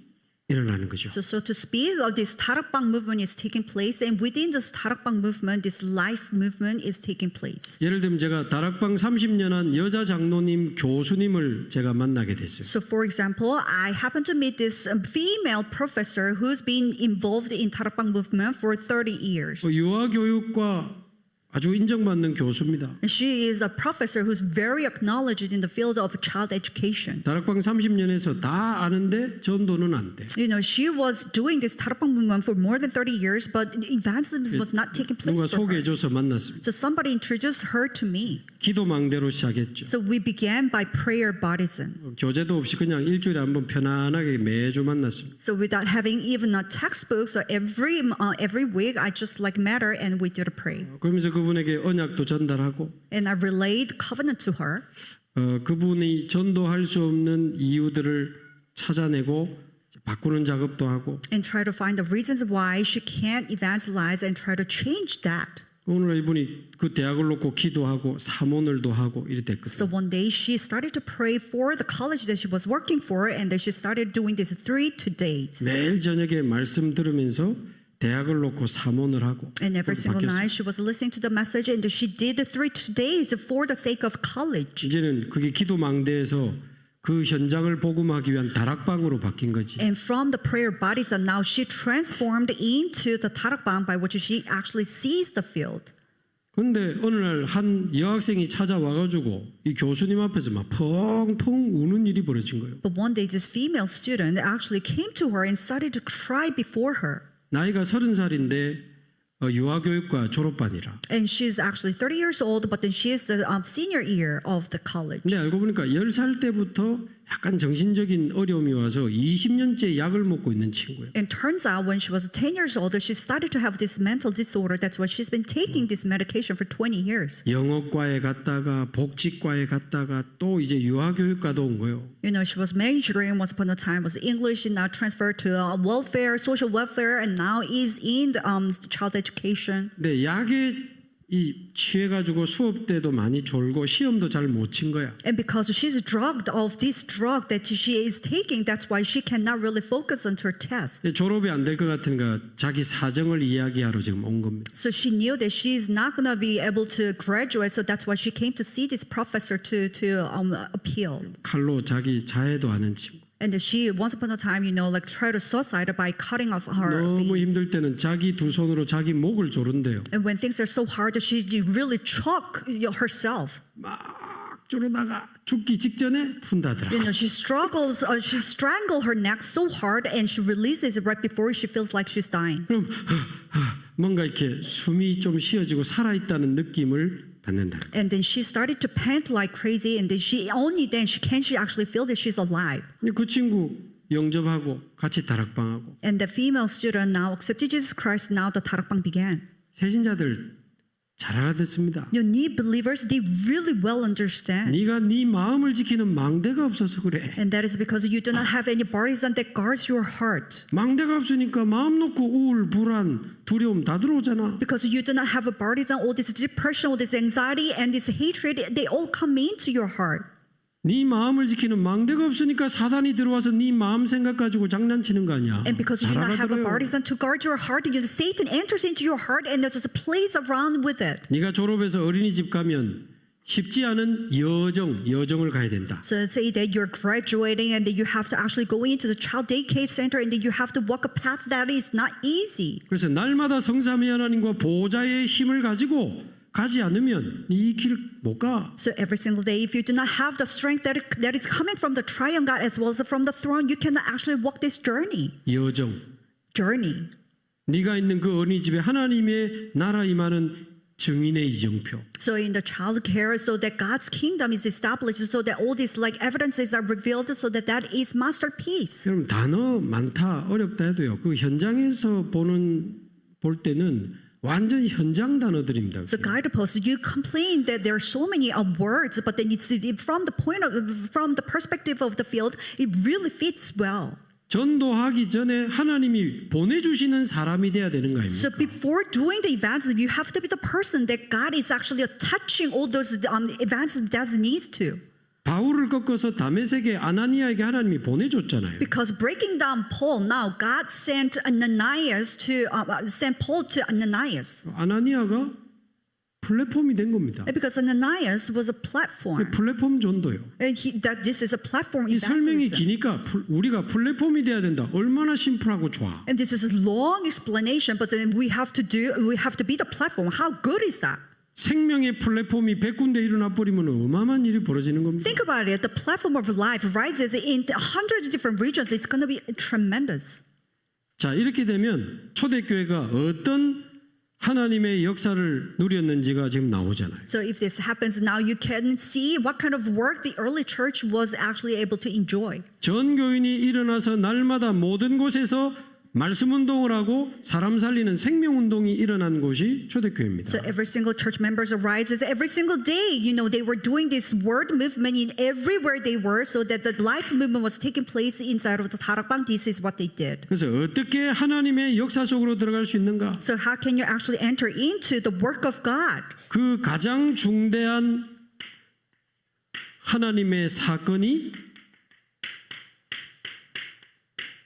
일어나는 거죠. So to speak, this 다락방 movement is taking place, and within this 다락방 movement, this life movement is taking place. 예를 들면 제가 다락방 30년 한 여자 장로님 교수님을 제가 만나게 됐어요. So for example, I happen to meet this female professor who's been involved in 다락방 movement for 30 years. 유아 교육과 아주 인정받는 교수입니다. And she is a professor who's very acknowledged in the field of child education. 다락방 30년에서 다 아는데 전도는 안 돼. She was doing this 다락방 movement for more than 30 years, but evangelism was not taking place 누가 for her. 소개해줘서 만났습니다. So somebody introduced her to me. 기도망대로 시작했죠. So we began by prayer partisan. 교재도 없이 그냥 일주일에 한번 편안하게 매주 만났습니다. So without having even a textbook, so every week I just met her and we did a pray. 그러면서 그분에게 언약도 전달하고 And I relayed covenant to her. 그분이 전도할 수 없는 이유들을 찾아내고 바꾸는 작업도 하고 And try to find the reasons why she can't evangelize and try to change that. 오늘 이분이 그 대학을 놓고 기도하고 사모늘도 하고 So 이랬거든요. one day she started to pray for the college that she was working for, and then she started doing this 3 days. 매일 저녁에 말씀 들으면서 대학을 놓고 사모를 하고 And every single 바뀌었어요. night she was listening to the message, and she did the 3 days for the sake of college. 이제는 그게 기도망대에서 그 현장을 복음하기 위한 다락방으로 바뀐 거지. And from the prayer bodies, and now she transformed into the 다락방 by which she actually sees the field. 그런데 어느 날 한 여학생이 찾아와가지고 이 교수님 앞에서 막 펑펑 우는 일이 벌어진 거예요. But one day this female student actually came to her and started to cry before her. 나이가 30살인데 유아교육과 졸업반이라. And she's actually 30 years old, but then she is the senior year of the college. 근데 알고 보니까 10살 때부터 약간 정신적인 어려움이 와서 20년째 약을 먹고 있는 친구예요. And turns out when she was 10 years old, she started to have this mental disorder. That's why she's been taking this medication for 20 years. 영어과에 갔다가 복지과에 갔다가 또 이제 유아교육과도 온 거예요. You know, she was majoring once upon a time was English, and now transferred to welfare, social welfare, and now is in the, child education. 근데 약에 이 취해가지고 수업 때도 많이 졸고 시험도 잘 못 친 거야. And because she's drugged of this drug that she is taking, that's why she cannot really focus on her test. 근데 졸업이 안 될 것 같으니까 자기 사정을 이야기하러 지금 온 겁니다. So she knew that she's not going to be able to graduate, so that's why she came to see this professor to appeal. 칼로 자기 자해도 하는 친구. And she, once upon a time, you know, like tried to suicide by cutting off her 너무 veins. 힘들 때는 자기 두 손으로 자기 목을 조른대요. And when things are so hard, she really choke herself. 막 조르다가 죽기 직전에 푼다더라. You know, she struggles, she strangled her neck so hard, and she releases it right before she feels like she's dying. 그럼 뭔가 이렇게 숨이 좀 쉬어지고 살아있다는 느낌을 받는다. And then she started to pant like crazy, and then she actually feel that she's alive. 그 친구 영접하고 같이 다락방하고 And the female student now accepted Jesus Christ. Now the 다락방 began. 세신자들 잘 알아듣습니다. You need believers; they really well understand. 네가 네 마음을 지키는 망대가 없어서 그래. And that is because you do not have any partisan that guards your heart. 망대가 없으니까 마음 놓고 우울, 불안, 두려움 다 들어오잖아. Because you do not have a partisan, all this depression, all this anxiety, and this hatred, they all come into your heart. 네 마음을 지키는 망대가 없으니까 사단이 들어와서 네 마음 생각 가지고 장난치는 거 아니야. And because you 잘 do not have a 알아들어요. partisan to guard your heart, Satan enters into your heart and just plays around with it. 네가 졸업해서 어린이집 가면 쉽지 않은 여정을 가야 된다. So say that you're graduating and that you have to actually go into the child daycare center and that you have to walk a path that is not easy. 그래서 날마다 성삼위 하나님과 보호자의 힘을 가지고 가지 않으면 이 길 못 가. So every single day, if you do not have the strength that is coming from the triune God as well as from the throne, you cannot actually walk this journey. 여정. 네가 있는 그 어린이집에 하나님의 나라 임하는 증인의 이정표. So in the child care, so that God's kingdom is established, so that all these like evidences are revealed, so that is masterpiece. 여러분 단어 많다 어렵다 해도요. 그 현장에서 볼 때는 완전 현장 단어들입니다. So guideposts, you complain that there are so many words, but then it's from the perspective of the field, it really fits well. 전도하기 전에 하나님이 보내주시는 사람이 돼야 되는 거 So 아닙니까? before doing the evangelism, you have to be the person that God is actually touching all those evangelism that needs to. 바울을 꺾어서 다메섹에 아나니아에게 하나님이 보내줬잖아요. Because breaking down Paul, now God sent Paul to Ananias. 아나니아가 플랫폼이 된 겁니다. Because Ananias was a platform. 플랫폼 전도요. And that this is a platform 이 설명이 evangelism. 기니까 우리가 플랫폼이 돼야 된다. 얼마나 심플하고 좋아. And this is a long explanation, but then we have to be the platform. How good is that? 생명의 플랫폼이 100군데 일어나 버리면 어마어마한 일이 벌어지는 겁니다. Think about it. The platform of life rises in hundreds of different regions. It's going to be tremendous. 자, 이렇게 되면 초대교회가 어떤 하나님의 역사를 누렸는지가 지금 나오잖아요. So if this happens now, you can see what kind of work the early church was actually able to enjoy. 전 교인이 일어나서 날마다 모든 곳에서 말씀 운동을 하고 사람 살리는 생명 운동이 일어난 곳이 초대교회입니다. So every single church members arises every single day. You know, they were doing this word movement in everywhere they were, so that the life movement was taking place inside of the 다락방. This is what they did. 그래서 어떻게 하나님의 역사 속으로 들어갈 수 있는가? So how can you actually enter into the work of God? 그 가장 중대한 하나님의 사건이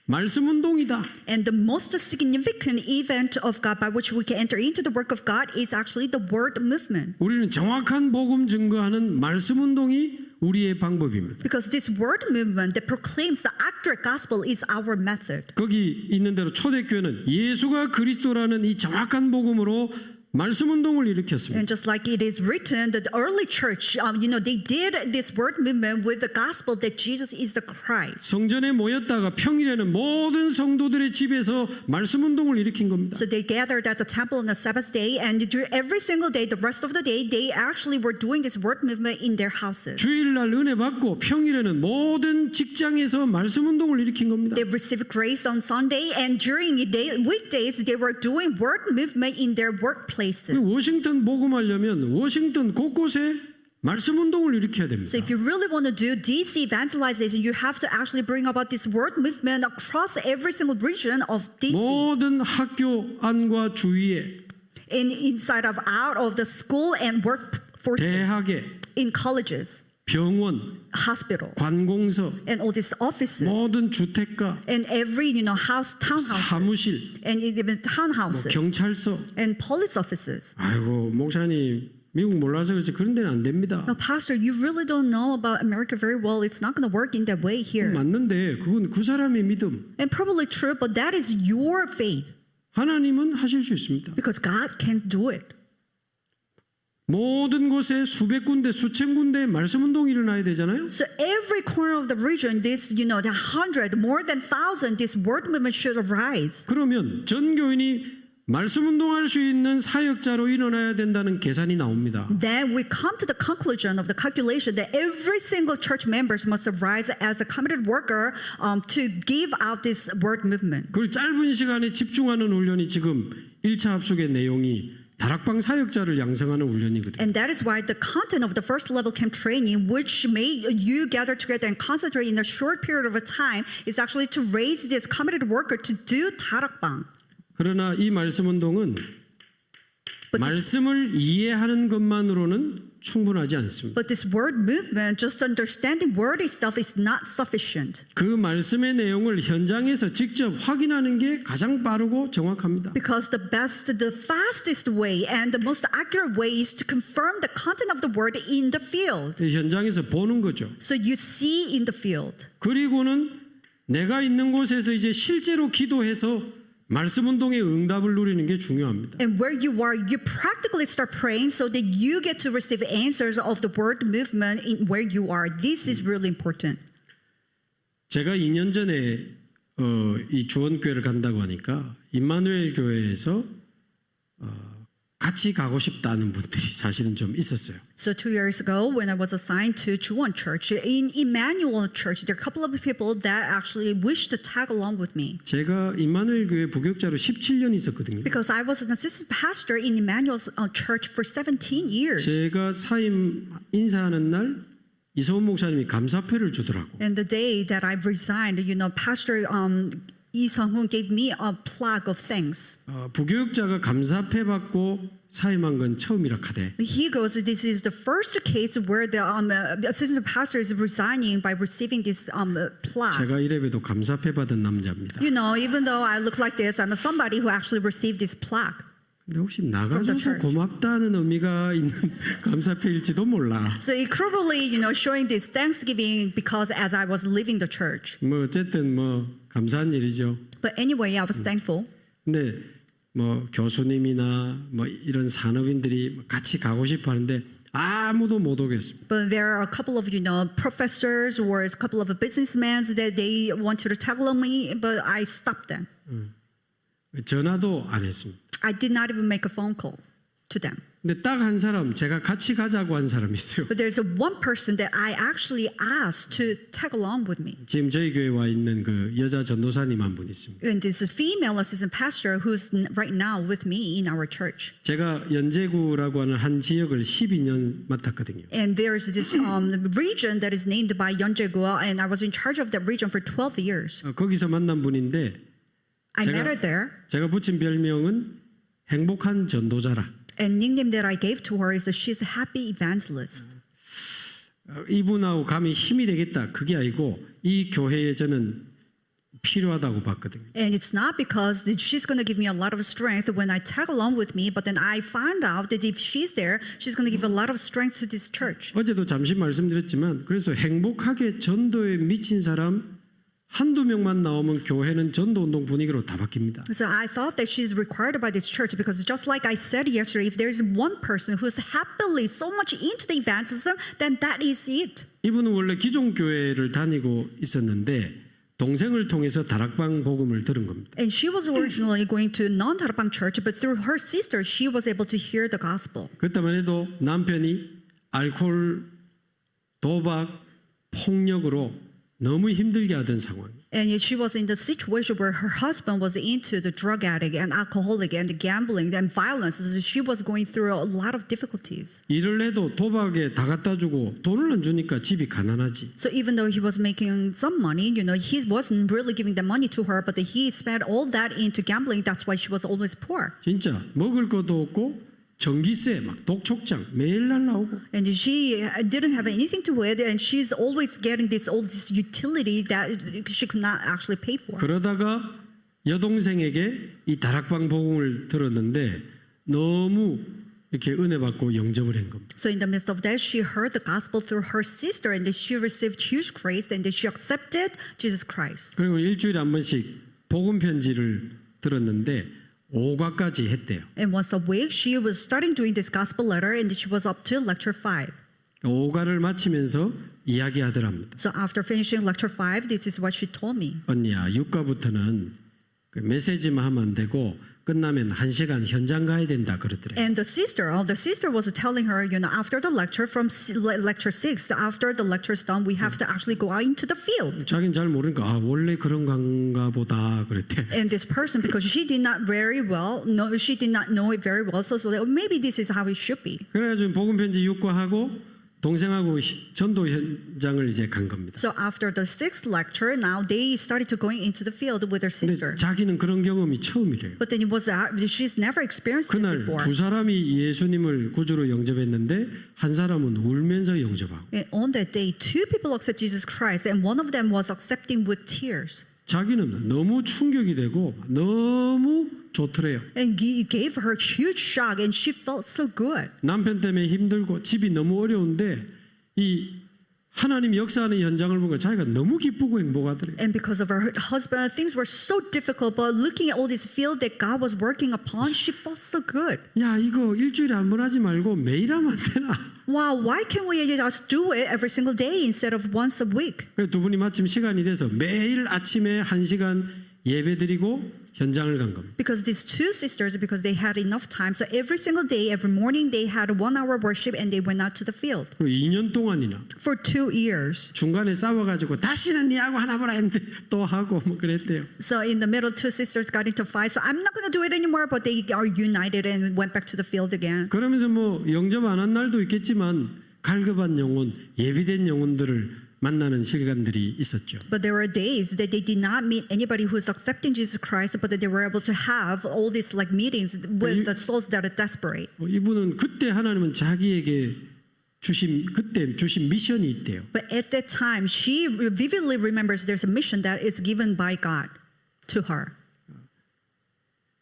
말씀 운동이다. And the most significant event of God by which we can enter into the work of God is actually the word movement. 우리는 정확한 복음 증거하는 말씀 운동이 우리의 방법입니다. Because this word movement that proclaims the accurate gospel is our method. 거기 있는 대로 초대교회는 예수가 그리스도라는 이 정확한 복음으로 말씀 운동을 일으켰습니다. And just like it is written, that the early church, they did this word movement with the gospel that Jesus is the Christ. 성전에 모였다가 평일에는 모든 성도들의 집에서 말씀 운동을 일으킨 겁니다. So they gathered at the temple on the Sabbath day, and every single day, the rest of the day, they actually were doing this word movement in their houses. 주일날 은혜 받고 평일에는 모든 직장에서 말씀 운동을 일으킨 겁니다. They received grace on Sunday, and during weekdays, they were doing word movement in their workplaces. 워싱턴 복음하려면 워싱턴 곳곳에 말씀 운동을 일으켜야 됩니다. So if you really want to do DC evangelization, you have to actually bring about this word movement across every single region of DC. 모든 학교 안과 주위에 Inside of out of the school and workforce, 대학에 in colleges, 병원, hospital, 관공서, and all these offices, 모든 주택가, and every townhouses, 사무실, and even townhouses, 경찰서. and police offices. 아이고 목사님 미국 몰라서 그렇지 그런 데는 안 됩니다. Now, Pastor, you really don't know about America very well. It's not going to work in that way here. 맞는데 그건 그 사람의 믿음. And probably true, but that is your faith, 하나님은 하실 수 있습니다. because God can do it. 모든 곳에 수백 군데, 수천 군데 말씀 운동이 일어나야 되잖아요. So every corner of the region, the 100, more than 1,000, this word movement should arise. 그러면 전 교인이 말씀 운동할 수 있는 사역자로 일어나야 된다는 계산이 나옵니다. Then we come to the conclusion of the calculation that every single church members must arise as a committed worker to give out this word movement. 그걸 짧은 시간에 집중하는 훈련이 지금 1차 합숙의 내용이 다락방 사역자를 양성하는 훈련이거든요. And that is why the content of the first level camp training, which made you gather together and concentrate in a short period of a time, is actually to raise this committed worker to do 다락방. 그러나 이 말씀 운동은 말씀을 이해하는 것만으로는 충분하지 않습니다. But this word movement, just understanding word itself is not sufficient. 그 말씀의 내용을 현장에서 직접 확인하는 게 가장 빠르고 정확합니다. Because the fastest way and the most accurate way is to confirm the content of the word in the field. 현장에서 보는 거죠. So you see in the field. 그리고는 내가 있는 곳에서 이제 실제로 기도해서 말씀 운동의 응답을 누리는 게 중요합니다. And where you are, you practically start praying so that you get to receive answers of the word movement in where you are. This is really important. 제가 2년 전에 이 주원교회를 간다고 하니까 임마누엘 교회에서 같이 가고 싶다는 분들이 사실은 좀 있었어요. So 2 years ago, when I was assigned to Juwon Church, in Emmanuel Church, there are a couple of people that actually wished to tag along with me. 제가 임마누엘 교회 부교육자로 17년 있었거든요. Because I was an assistant pastor in Emmanuel's church for 17 years. 제가 사임 인사하는 날 이소은 목사님이 감사패를 주더라고. And the day that I resigned, Pastor Lee Sung-hoon gave me a plaque of thanks. 부교육자가 감사패 받고 사임한 건 처음이라 카대. He goes, this is the first case where the assistant pastor is resigning by receiving this plaque. 제가 이래봬도 감사패 받은 남자입니다. Even though I look like this, I'm somebody who actually received this plaque. 근데 혹시 나가줘서 고맙다는 의미가 있는 감사패일지도 몰라. So it probably, showing this thanksgiving because as I was leaving the church. 뭐 어쨌든 뭐 감사한 일이죠. But anyway, I was thankful. 근데 뭐 교수님이나 뭐 이런 산업인들이 같이 가고 싶어 하는데 아무도 못 오겠습니다. But there are a couple of, professors or a couple of businessmen that they wanted to tag along me, but I stopped them. 전화도 안 했습니다. I did not even make a phone call to them. 근데 딱 한 사람 제가 같이 가자고 한 사람이 있어요. But there's one person that I actually asked to tag along with me. 지금 저희 교회에 와 있는 그 여자 전도사님 한 분 있습니다. And this is a female assistant pastor who's right now with me in our church. 제가 연제구라고 하는 한 지역을 12년 맡았거든요. And there's this region that is named by Yeonjae-gu, and I was in charge of that region for 12 years. 거기서 만난 분인데 I met her there. 제가 붙인 별명은 행복한 전도자라. And nickname that I gave to her is that she's a happy evangelist. 이분하고 가면 힘이 되겠다. 그게 아니고 이 교회에 저는 필요하다고 봤거든요. And it's not because she's going to give me a lot of strength when I tag along with me, but then I found out that if she's there, she's going to give a lot of strength to this church. 어제도 잠시 말씀드렸지만 그래서 행복하게 전도에 미친 사람 한두 명만 나오면 교회는 전도운동 분위기로 다 바뀝니다. So I thought that she's required by this church because just like I said yesterday, if there's one person who's happily so much into the evangelism, then that is it. 이분은 원래 기존 교회를 다니고 있었는데 동생을 통해서 다락방 복음을 들은 겁니다. And she was originally going to non-Tarapang church, but through her sister, she was able to hear the gospel. 그때만 해도 남편이 알코올, 도박, 폭력으로 너무 힘들게 하던 상황. And yet she was in the situation where her husband was into the drug addict and alcoholic and the gambling and violence. So she was going through a lot of difficulties. 일을 해도 도박에 다 갖다 주고 돈을 안 주니까 집이 가난하지. So even though he was making some money, he wasn't really giving the money to her, but he spent all that into gambling. That's why she was always poor. 진짜 먹을 것도 없고 전기세 막 독촉장 매일 날 나오고. And she didn't have anything to eat, and she's always getting all this utility that she could not actually pay for. 그러다가 여동생에게 이 다락방 복음을 들었는데 너무 이렇게 은혜 받고 영접을 한 겁니다. So in the midst of that, she heard the gospel through her sister, and then she received huge grace, and then she accepted Jesus Christ. 그리고 일주일에 한 번씩 복음 편지를 들었는데 5과까지 했대요. And once a week, she was starting doing this gospel letter, and she was up to lecture 5. 5과를 마치면서 이야기하더랍니다. So after finishing lecture 5, this is what she told me. 언니야, 6과부터는 그 메시지만 하면 안 되고 끝나면 1시간 현장 가야 된다 그러더래요. And the sister was telling her, after the lecture from lecture 6, after the lecture's done, we have to actually go out into the field. 자기는 잘 모르니까 원래 그런 건가 보다 그랬대. And this person, because she did not know it very well, so maybe this is how it should be. 그래가지고 복음 편지 6과하고 동생하고 전도 현장을 이제 간 겁니다. So after the 6th lecture, now they started to going into the field with their 근데 sister. 자기는 그런 경험이 처음이래요. But then she's never experienced it 그날 before. 두 사람이 예수님을 구주로 영접했는데 한 사람은 울면서 영접하고 And on that day, 2 people accept Jesus Christ, and one of them was accepting with tears. 자기는 너무 충격이 되고 너무 좋더래요. And he gave her huge shock, and she felt so good. 남편 때문에 힘들고 집이 너무 어려운데 이 하나님 역사하는 현장을 보니까 자기가 너무 기쁘고 행복하더래요. And because of her husband, things were so difficult, but looking at all this field that God was working upon, she felt so good. 야, 이거 일주일에 한 번 하지 말고 매일 하면 안 되나? Wow, why can't we just do it every single day instead of once a week? 그래서 두 분이 마침 시간이 돼서 매일 아침에 1시간 예배드리고 현장을 간 겁니다. Because these 2 sisters, because they had enough time, so every single day, every morning, they had 1 hour worship, and they went out to the field. 2년 동안이나 For 2 years. 중간에 싸워가지고 다시는 니하고 하나 보라 했는데 또 하고 뭐 그랬대요. So in the middle, 2 sisters got into fight. So I'm not going to do it anymore, but they are united and went back to the field again. 그러면서 뭐 영접 안 한 날도 있겠지만 갈급한 영혼, 예비된 영혼들을 만나는 시간들이 있었죠. But there were days that they did not meet anybody who is accepting Jesus Christ, but that they were able to have all these meetings with the souls that are desperate. 이분은 그때 하나님은 자기에게 그때 주신 미션이 있대요. But at that time, she vividly remembers there's a mission that is given by God to her.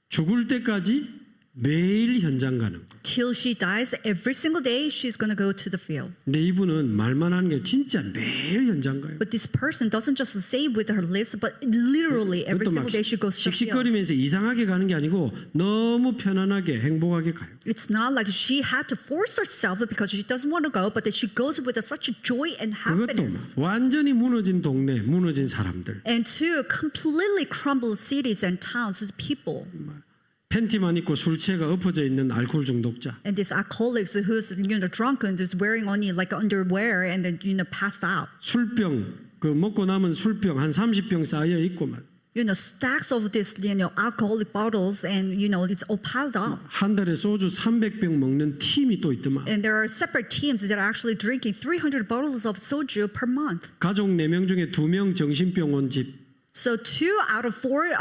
죽을 때까지 매일 현장 가는 거. Till she dies, every single day she's going to go to the field. 근데 이분은 말만 하는 게 진짜 매일 현장 가요. But this person doesn't just say with her lips, but literally every 그것도 막 single day she goes to the field. 씩씩거리면서 이상하게 가는 게 아니고 너무 편안하게 행복하게 가요. It's not like she had to force herself because she doesn't want to go, but that she goes with such a joy and 그것도 happiness. 완전히 무너진 동네, 무너진 사람들. And to completely crumbled cities and towns, people. 팬티만 입고 술 취해가 엎어져 있는 알코올 중독자. And these alcoholics who's drunk and just wearing only underwear and then passed out. 술병 그 먹고 남은 술병 한 30병 쌓여 있고 막. Stacks of this alcoholic bottles and it's all piled up. 한 달에 소주 300병 먹는 팀이 또 있더만. And there are separate teams that are actually drinking 300 bottles of soju per month. 가족 4명 중에 2명 정신병원 집. So 2 out of 4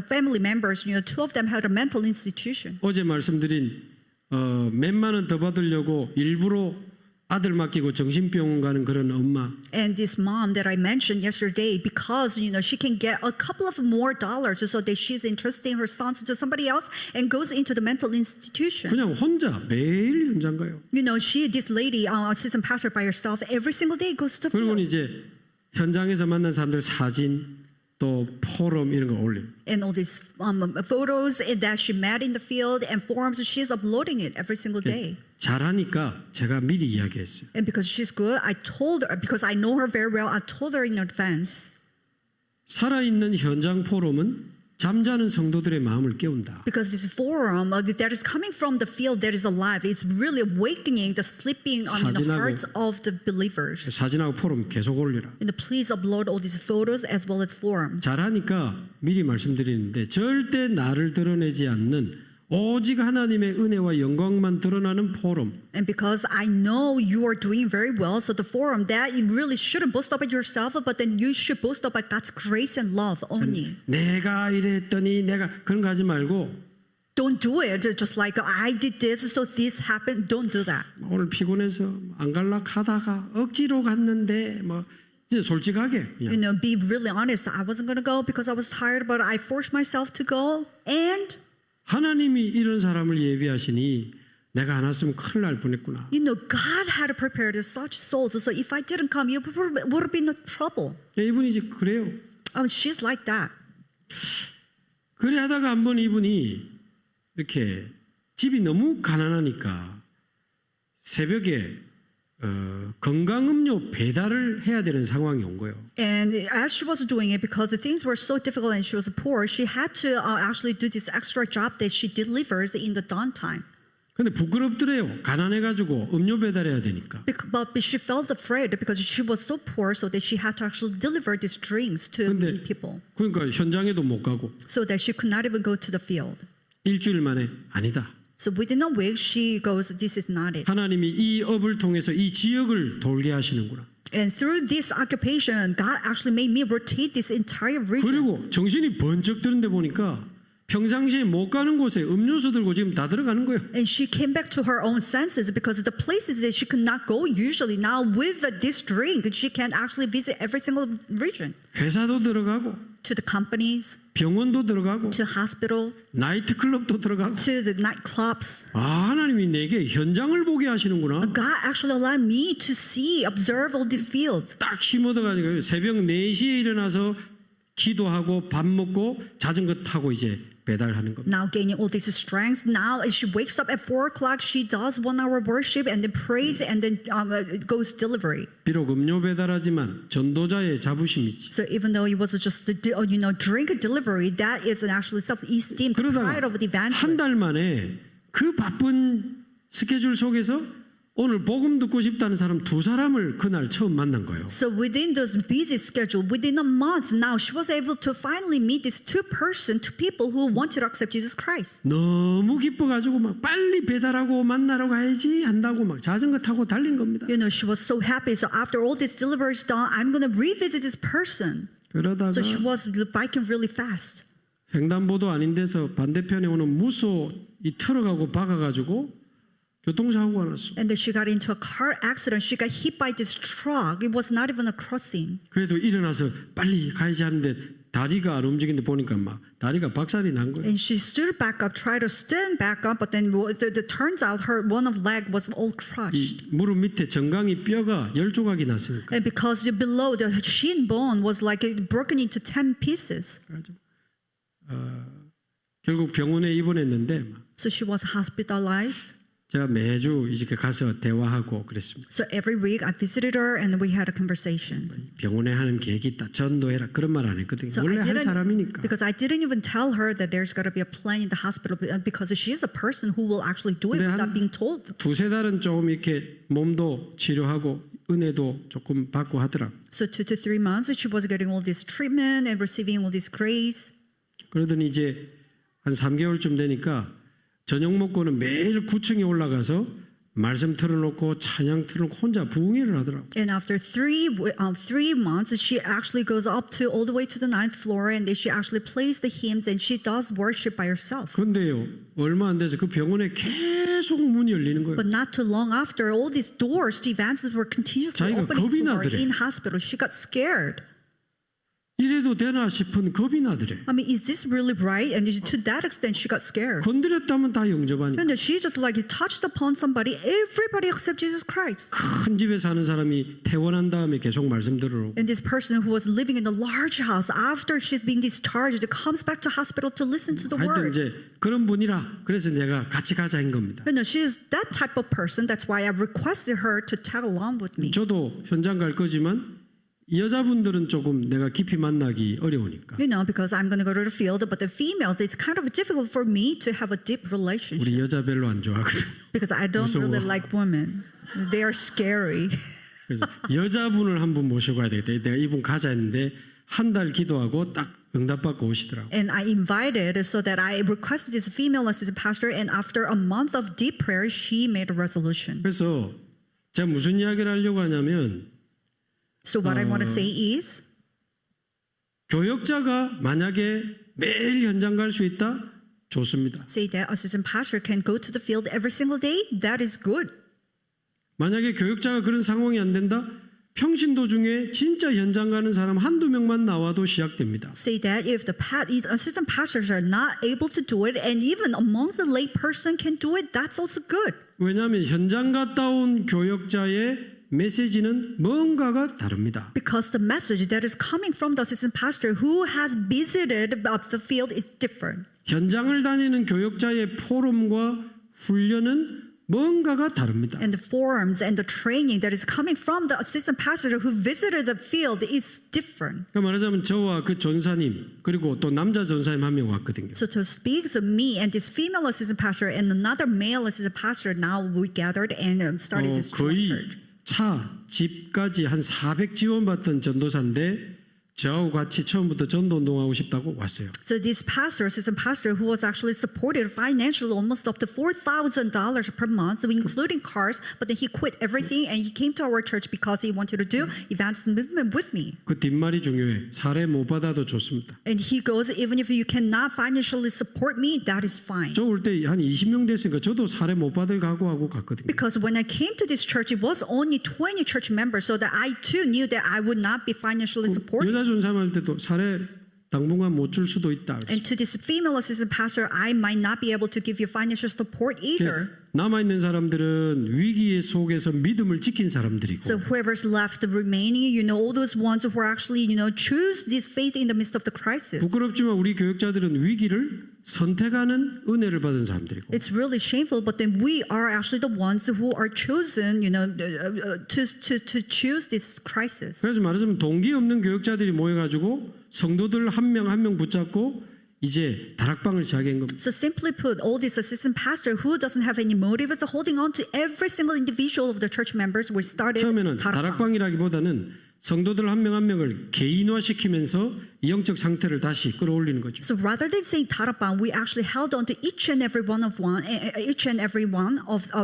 family members, 2 of them had a mental institution. 어제 말씀드린 몇만 원 더 받으려고 일부러 아들 맡기고 정신병원 가는 그런 엄마. And this mom that I mentioned yesterday, because she can get a couple of more dollars, so that she's entrusting her sons to somebody else and goes into the mental institution. 그냥 혼자 매일 현장 가요. This lady, assistant pastor by herself, every single day goes to the 그리고 field. 이제 현장에서 만난 사람들 사진, 또 포럼 이런 걸 올림. And all these photos that she met in the field and forums, she's uploading it every single day. 잘하니까 제가 미리 이야기했어요. And because she's good, I told her, because I know her very well, I told her in advance. 살아있는 현장 포럼은 잠자는 성도들의 마음을 깨운다. Because this forum that is coming from the field that is alive, it's really awakening the sleeping on the 사진하고- hearts of the believers. 사진하고 포럼 계속 올리라. And please upload all these photos as well as forums. 잘하니까 미리 말씀드리는데 절대 나를 드러내지 않는 오직 하나님의 은혜와 영광만 드러나는 포럼. And because I know you are doing very well, so the forum that you really shouldn't boast about yourself, but then you should boast about God's grace and love only. 내가 이랬더니 내가 그런 거 하지 말고 Don't do it just like I did this, so this happened. Don't do that. 오늘 피곤해서 안 갈라 하다가 억지로 갔는데 뭐 이제 솔직하게 You 그냥 know, be really honest. I wasn't going to go because I was tired, but I forced myself to go. And 하나님이 이런 사람을 예비하시니 내가 안 왔으면 큰일 날 뻔했구나. you know, God had prepared such souls. So if I didn't come, you would have been in trouble. 이분이 이제 그래요. She's like that. 그래 하다가 한번 이분이 이렇게 집이 너무 가난하니까 새벽에 건강음료 배달을 해야 되는 상황이 온 거예요. And as she was doing it, because the things were so difficult and she was poor, she had to actually do this extra job that she delivers in the dawn time. 근데 부끄럽더래요. 가난해가지고 음료 배달해야 되니까. But she felt afraid because she was so poor, so that she had to actually deliver these drinks to 근데 people, 그러니까 현장에도 못 가고 so that she could not even go to the field. 일주일 만에 아니다. So within a week, she goes, "This is not it." 하나님이 이 업을 통해서 이 지역을 돌게 하시는구나. And through this occupation, God actually made me rotate this entire region. 그리고 정신이 번쩍 드는데 보니까 평상시에 못 가는 곳에 음료수 들고 지금 다 들어가는 거예요. And she came back to her own senses because the places that she could not go usually, now with this drink, she can actually visit every single region. 회사도 들어가고 To the companies, 병원도 들어가고 to hospitals, 나이트클럽도 들어가고 to the nightclubs. 하나님이 내게 현장을 보게 하시는구나. God actually allowed me to see, observe all these fields. 딱 힘얻어가지고 새벽 4시에 일어나서 기도하고 밥 먹고 자전거 타고 이제 배달하는 겁니다. Now gaining all this strength. Now as she wakes up at 4 o'clock, she does 1 hour worship and then prays and then goes delivery. 비록 음료 배달하지만 전도자의 자부심이지. So even though it was just drink delivery, that is an actually self-esteem, the 그러다가 pride of the 한 evangelist. 달 만에 그 바쁜 스케줄 속에서 오늘 복음 듣고 싶다는 사람 2사람을 그날 처음 만난 거예요. So within this busy schedule, within a month, now she was able to finally meet these two people who wanted to accept Jesus Christ. 너무 기뻐가지고 막 빨리 배달하고 만나러 가야지 한다고 막 자전거 타고 달린 겁니다. You know, she was so happy. So after all this delivery is done, I'm going to revisit this person. 그러다가 So she was biking really fast. 횡단보도 아닌 데서 반대편에 오는 무소 이 트럭하고 박아가지고 교통사고가 났어. And then she got into a car accident. She got hit by this truck. It was not even a crossing. 그래도 일어나서 빨리 가야지 하는데 다리가 안 움직이는데 보니까 막 다리가 박살이 난 거예요. And she stood back up, tried to stand back up, but then turns out her one of leg was all crushed. 이 무릎 밑에 정강이 뼈가 10조각이 났으니까. And because below the shin bone was like broken into 10 pieces. 결국 병원에 입원했는데 막 So she was hospitalized. 제가 매주 이렇게 가서 대화하고 그랬습니다. So every week I visited her and we had a conversation. 병원에 하는 계획이 있다. 전도해라. 그런 말 안 했거든요. So 원래 I 할 didn't, 사람이니까. because I didn't even tell her that there's got to be a plan in the hospital because she is a person who will actually do it 근데 without 한 being told. 2-3달은 조금 이렇게 몸도 치료하고 은혜도 조금 받고 하더라. So 2 to 3 months she was getting all this treatment and receiving all this grace. 그러더니 이제 한 3개월쯤 되니까 저녁 먹고는 매일 9층에 올라가서 말씀 틀어놓고 찬양 틀어놓고 혼자 부흥회를 하더라고. And after 3 months, she actually goes up to all the way to the 9th floor, and then she actually plays the hymns and she does worship by herself. 근데요 얼마 안 돼서 그 병원에 계속 문이 열리는 거예요. But not too long after, all these doors to evangelists were continuously 자기가 opening 겁이 to her 나더래. in hospital. She got scared. 이래도 되나 싶은 겁이 나더래. I mean, is this really right? And to that extent, she got scared. 건드렸다면 다 영접하니까. And she just like touched upon somebody, everybody except Jesus Christ. 큰 집에 사는 사람이 퇴원한 다음에 계속 말씀 들으러. And this person who was living in a large house, after she's being discharged, comes back to hospital to listen to the 하여튼 word. 이제 그런 분이라 그래서 제가 같이 가자 한 겁니다. You know, she is that type of person. That's why I requested her to tag along with me. 저도 현장 갈 거지만 여자분들은 조금 내가 깊이 만나기 어려우니까 You know, because I'm going to go to the field, but the females, it's kind of difficult for me to have a deep relationship 우리 여자 별로 안 좋아하거든요. because I don't 무서워. really like women. They are scary. 그래서 여자분을 한 분 모시고 가야 되겠다. 내가 이분 가자 했는데 한 달 기도하고 딱 응답받고 오시더라고. And I invited so that I requested this female assistant pastor, and after a month of deep prayer, she made a resolution. 그래서 제가 무슨 이야기를 하려고 하냐면 So what I want to say is, 교역자가 만약에 매일 현장 갈 수 있다? 좋습니다. say that assistant pastor can go to the field every single day. That is good. 만약에 교역자가 그런 상황이 안 된다? 평신도 중에 진짜 현장 가는 사람 한두 명만 나와도 시작됩니다. Say that if the assistant pastors are not able to do it, and even amongst the lay person can do it, that's also good. 왜냐하면 현장 갔다 온 교역자의 메시지는 뭔가가 다릅니다. Because the message that is coming from the assistant pastor who has visited the field is different. 현장을 다니는 교역자의 포럼과 훈련은 뭔가가 다릅니다. And the forums and the training that is coming from the assistant pastor who visited the field is different. 그러니까 말하자면 저와 그 전사님 그리고 또 남자 전사님 한 명 왔거든요. So to speak, so me and this female assistant pastor and another male assistant pastor, now we gathered and started this 거의 church. 차, 집까지 한 400 지원받던 전도사인데 저하고 같이 처음부터 전도 운동하고 싶다고 왔어요. So this pastor, assistant pastor, who was actually supported financially almost up to $4,000 per month, including cars, but then he quit everything and he came to our church because he wanted to do evangelism movement with me. 그 뒷말이 중요해. 사례 못 받아도 좋습니다. And he goes, even if you cannot financially support me, that is fine. 저 올 때 한 20명 됐으니까 저도 사례 못 받을 각오하고 갔거든요. Because when I came to this church, it was only 20 church members, so that I too knew that I would not be financially supported. 여자 전사할 때도 사례 당분간 못 줄 수도 있다. And to this female assistant pastor, I might not be able to give you financial support either. 남아 있는 사람들은 위기 속에서 믿음을 지킨 사람들이고 So whoever's left remaining, you know, all those ones who are actually, you know, choose this faith in the midst of the crisis. 부끄럽지만 우리 교역자들은 위기를 선택하는 은혜를 받은 사람들이고 It's really shameful, but then we are actually the ones who are chosen, you know, to choose this crisis. 그래서 말하자면 동기 없는 교역자들이 모여가지고 성도들 한 명 한 명 붙잡고 이제 다락방을 시작한 겁니다. So simply put, all this assistant pastor who doesn't have any motive is holding on to every single individual of the church members. We started 처음에는 다락방. 다락방이라기보다는 성도들 한 명 한 명을 개인화시키면서 영적 상태를 다시 끌어올리는 거죠. So rather than saying 다락방, we actually held on to each and every one of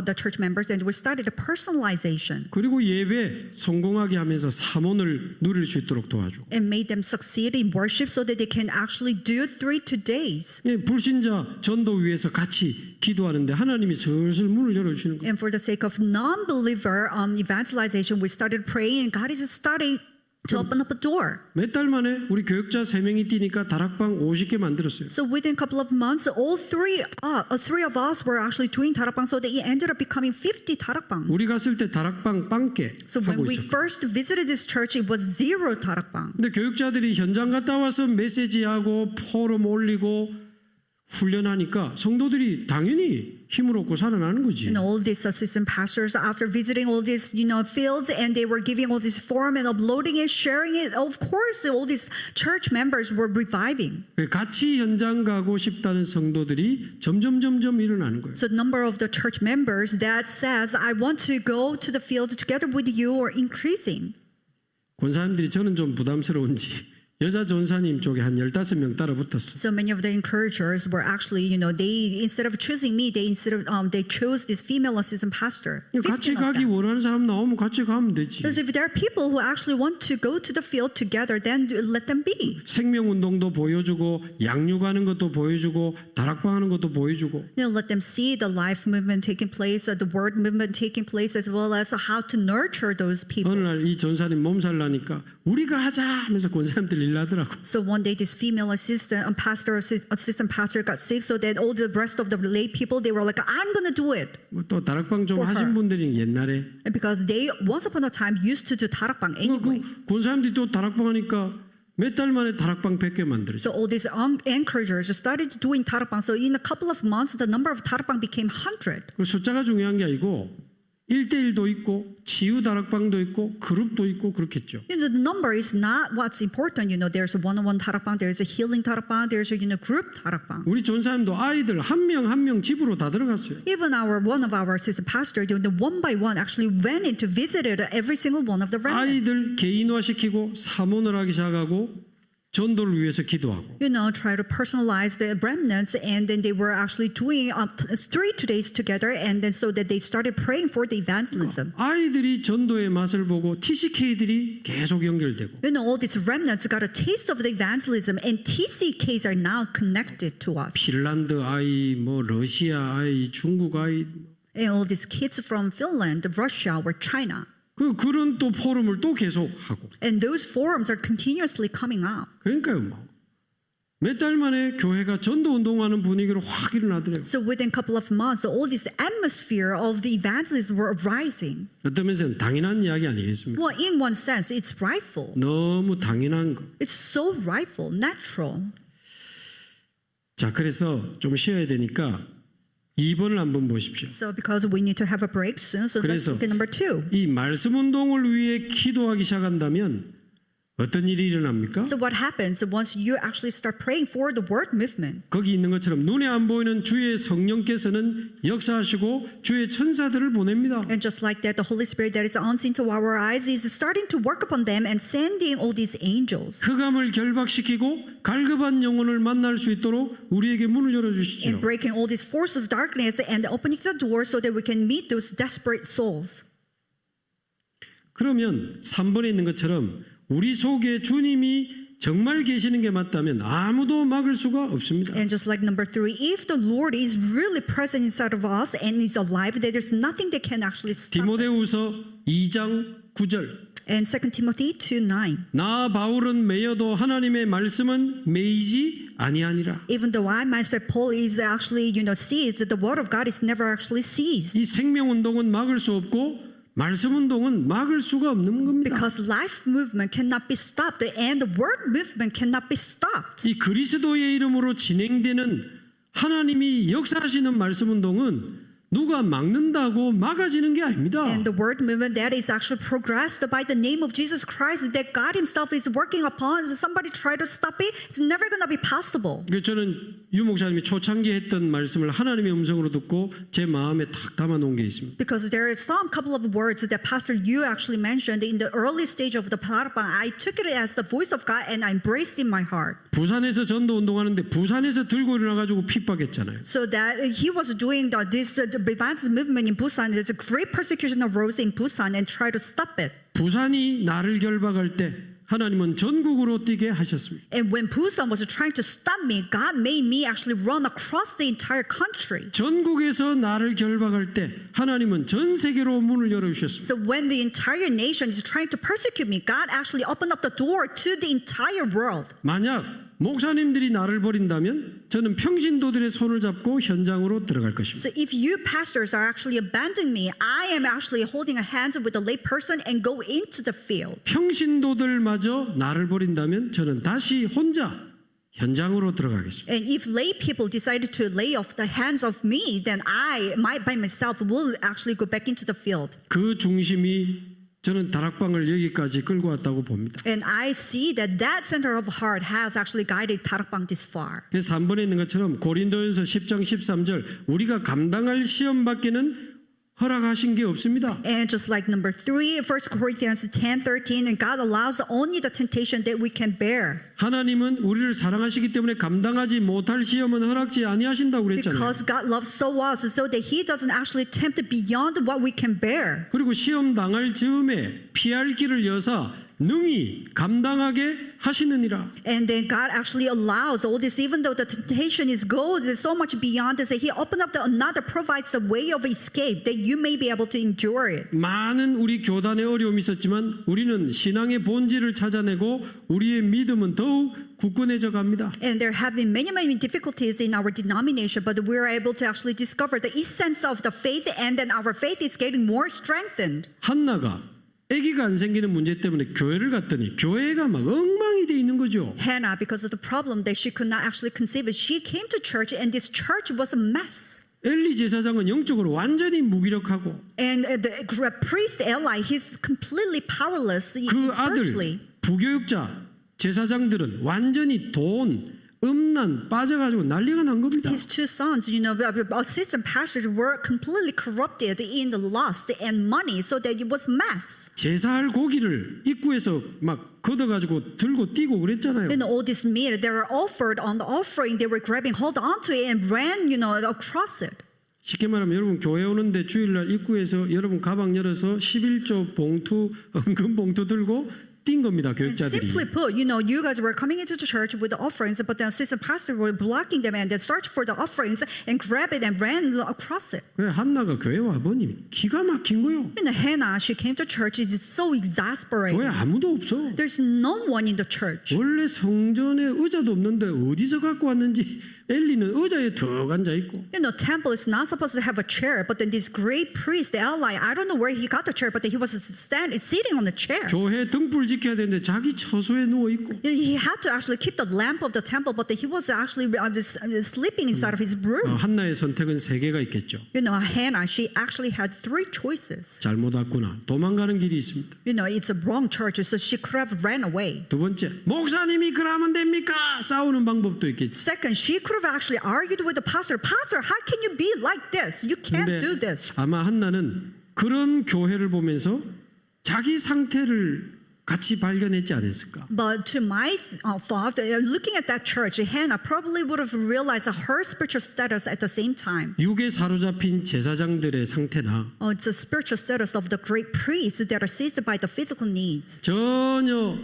the church members, and we started a personalization 그리고 예배 성공하게 하면서 사모를 누릴 수 있도록 도와주고 and made them succeed in worship so that they can actually do 3 days. 불신자 전도 위해서 같이 기도하는데 하나님이 슬슬 문을 열어주시는 거예요. And for the sake of non-believer evangelization, we started praying, and God is starting to open up a door. 몇 달 만에 우리 교역자 3명이 뛰니까 다락방 50개 만들었어요. So within a couple of months, all three of us were actually doing 다락방, so that it ended up becoming 50 다락방. 우리 갔을 때 다락방 빵개 So when 하고 we 있었고 first visited this church, it was 0 다락방. 근데 교육자들이 현장 갔다 와서 메시지하고 포럼 올리고 훈련하니까 성도들이 당연히 힘을 얻고 살아나는 거지. And all these assistant pastors, after visiting all these, you know, fields, and they were giving all this forum and uploading it, sharing it. Of course, all these church members were reviving. 같이 현장 가고 싶다는 성도들이 점점 일어나는 거예요. So the number of the church members that says, I want to go to the field together with you, are increasing. 권사님들이 저는 좀 부담스러운지 여자 전사님 쪽에 한 15명 따라 붙었어. So many of the encouragers were actually, you know, they instead of choosing me, they chose this female assistant pastor. 같이 15 of 가기 them. 원하는 사람 나오면 같이 가면 되지. Because if there are people who actually want to go to the field together, then let them be. 생명 운동도 보여주고 양육하는 것도 보여주고 다락방 하는 것도 보여주고 You know, let them see the life movement taking place, the word movement taking place, as well as how to nurture those people. 어느 날 이 전사님 몸살 나니까 우리가 하자 하면서 권사님들 일하더라고. So one day, this female assistant pastor got sick. So then all the rest of the lay people, they were like, "I'm gonna do it," 또 다락방 좀 For 하신 her. 분들이 옛날에 and because they once upon a time used to do 다락방 anyway. 그 권사님들이 또 다락방 하니까 몇 달 만에 다락방 100개 만들었죠. So all these anchoragers started doing 다락방. So in a couple of months, the number of 다락방 became 100. 그 숫자가 중요한 게 아니고 1대1도 있고 치유 다락방도 있고 그룹도 있고 그렇겠죠. The number is not what's important. There's a one-on-one 다락방, there's a healing 다락방, there's a group 다락방. 우리 전사님도 아이들 한 명 한 명 집으로 다 들어갔어요. Even one of our assistant pastors, the one by one actually went in to visited every single one of the remnants. 아이들 개인화시키고 사모를 하기 시작하고 전도를 위해서 기도하고 Try to personalize the remnants, and then they were actually doing 3 days together, and then so that they started praying for the evangelism. 아이들이 전도의 맛을 보고 TCK들이 계속 연결되고 All these remnants got a taste of the evangelism, and TCKs are now connected to us. 핀란드 아이, 뭐 러시아 아이, 중국 아이 And all these kids from Finland, Russia, or China. 그런 또 포럼을 또 계속 하고 And those forums are continuously coming up. 그러니까요 뭐 몇 달 만에 교회가 전도 운동하는 분위기로 확 일어나더래요. So within a couple of months, all this atmosphere of the evangelism were arising. 어떤 면에서는 당연한 이야기 아니겠습니까? Well, in one sense, it's rightful. 너무 당연한 거. It's so rightful, natural. 자, 그래서 좀 쉬어야 되니까 2번을 한번 보십시오. So because we need to have a break soon, so let's 그래서 look at number 2. 이 말씀 운동을 위해 기도하기 시작한다면 어떤 일이 일어납니까? So what happens once you actually start praying for the word movement? 거기 있는 것처럼 눈에 안 보이는 주의 성령께서는 역사하시고 주의 천사들을 보냅니다. And just like that, the Holy Spirit that is unseen to our eyes is starting to work upon them and sending all these angels. 흑암을 결박시키고 갈급한 영혼을 만날 수 있도록 우리에게 문을 열어주시죠. And breaking all these forces of darkness and opening the door so that we can meet those desperate souls. 그러면 3번에 있는 것처럼 우리 속에 주님이 정말 계시는 게 맞다면 아무도 막을 수가 없습니다. And just like number 3, if the Lord is really present inside of us and is alive, then there's nothing that can actually stop it. 디모데후서 2장 9절 And 2 Timothy 2:9. 나 바울은 매여도 하나님의 말씀은 매이지 아니하니라. Even though I myself, Paul, is actually seized, the word of God is never actually seized. 이 생명 운동은 막을 수 없고 말씀 운동은 막을 수가 없는 겁니다. Because life movement cannot be stopped and the word movement cannot be stopped. 이 그리스도의 이름으로 진행되는 하나님이 역사하시는 말씀 운동은 누가 막는다고 막아지는 게 아닙니다. And the word movement that is actually progressed by the name of Jesus Christ that God himself is working upon. Somebody try to stop it, it's never going to be possible. 저는 유 목사님이 초창기 했던 말씀을 하나님의 음성으로 듣고 제 마음에 탁 담아놓은 게 있습니다. Because there are some couple of words that Pastor Yu actually mentioned in the early stage of the Parabang. I took it as the voice of God and I embraced it in my heart. 부산에서 전도 운동하는데 부산에서 들고 일어나가지고 핍박했잖아요. So that he was doing this evangelism movement in Busan. There's a great persecution arose in Busan and tried to stop it. 부산이 나를 결박할 때 하나님은 전국으로 뛰게 하셨습니다. And when Busan was trying to stop me, God made me actually run across the entire country. 전국에서 나를 결박할 때 하나님은 전 세계로 문을 열어주셨습니다. So when the entire nation is trying to persecute me, God actually opened up the door to the entire world. 만약 목사님들이 나를 버린다면 저는 평신도들의 손을 잡고 현장으로 들어갈 것입니다. So if you pastors are actually abandoning me, I am actually holding a hand with the lay person and go into the field. 평신도들마저 나를 버린다면 저는 다시 혼자 현장으로 들어가겠습니다. And if lay people decided to lay off the hands of me, then by myself will actually go back into the field. 그 중심이 저는 다락방을 여기까지 끌고 왔다고 봅니다. And I see that center of heart has actually guided 다락방 this far. 그래서 3번에 있는 것처럼 고린도전서 10장 13절 우리가 감당할 시험 밖에는 허락하신 게 없습니다. And just like number 3, 1 Corinthians 10:13, and God allows only the temptation that we can bear. 하나님은 우리를 사랑하시기 때문에 감당하지 못할 시험은 허락지 아니하신다고 그랬잖아요. Because God loves so us so that He doesn't actually tempt beyond what we can bear. 그리고 시험 당할 즈음에 피할 길을 여사 능히 감당하게 하시느니라. And then God actually allows all this, even though the temptation is goes is so much beyond this, that He opened up another provides the way of escape that you may be able to endure it. 많은 우리 교단의 어려움이 있었지만 우리는 신앙의 본질을 찾아내고 우리의 믿음은 더욱 굳건해져 갑니다. And there have been many difficulties in our denomination, but we are able to actually discover the essence of the faith, and then our faith is getting more strengthened. 한나가 아기가 안 생기는 문제 때문에 교회를 갔더니 교회가 막 엉망이 돼 있는 거죠. Hannah, because of the problem that she could not actually conceive it, she came to church, and this church was a mess. 엘리 제사장은 영적으로 완전히 무기력하고 And the priest Eli, he's completely powerless 그 아들 spiritually. 부교육자 제사장들은 완전히 돈, 음란 빠져가지고 난리가 난 겁니다. His two sons, assistant pastors were completely corrupted in the lust and money, so that it was mess. 제사할 고기를 입구에서 막 걷어가지고 들고 뛰고 그랬잖아요. And all this meat they were offered on the offering, they were grabbing hold onto it and ran, across it. 쉽게 말하면 여러분 교회 오는데 주일날 입구에서 여러분 가방 열어서 11조 봉투, 은금 봉투 들고 뛴 겁니다. And 교육자들이. simply put, you guys were coming into the church with the offerings, but the assistant pastor were blocking them and they searched for the offerings and grabbed it and ran across it. 그래 한나가 교회 와보니 기가 막힌 거요. And Hannah, she came to church, it's so exasperating. 교회 아무도 없어. There's no one in the church. 원래 성전에 의자도 없는데 어디서 갖고 왔는지 엘리는 의자에 더 앉아 있고. Temple is not supposed to have a chair, but then this great priest, Eli, I don't know where he got the chair, but he was sitting on the chair. 교회 등불 지켜야 되는데 자기 처소에 누워 있고. He had to actually keep the lamp of the temple, but he was actually sleeping inside of his room. 한나의 선택은 세 개가 있겠죠. Hannah, she actually had three choices. 잘못 왔구나. 도망가는 길이 있습니다. It's a wrong church, so she could have ran away. 두 번째, 목사님이 그러면 됩니까? 싸우는 방법도 있겠지. Second, she could have actually argued with the pastor. Pastor, how can you be like this? You can't do this. 아마 한나는 그런 교회를 보면서 자기 상태를 같이 발견했지 않았을까? But to my thought, looking at that church, Hannah probably would have realized her spiritual status at the same time. 육에 사로잡힌 제사장들의 상태나 It's a spiritual status of the great priests that are seized by the physical needs. 전혀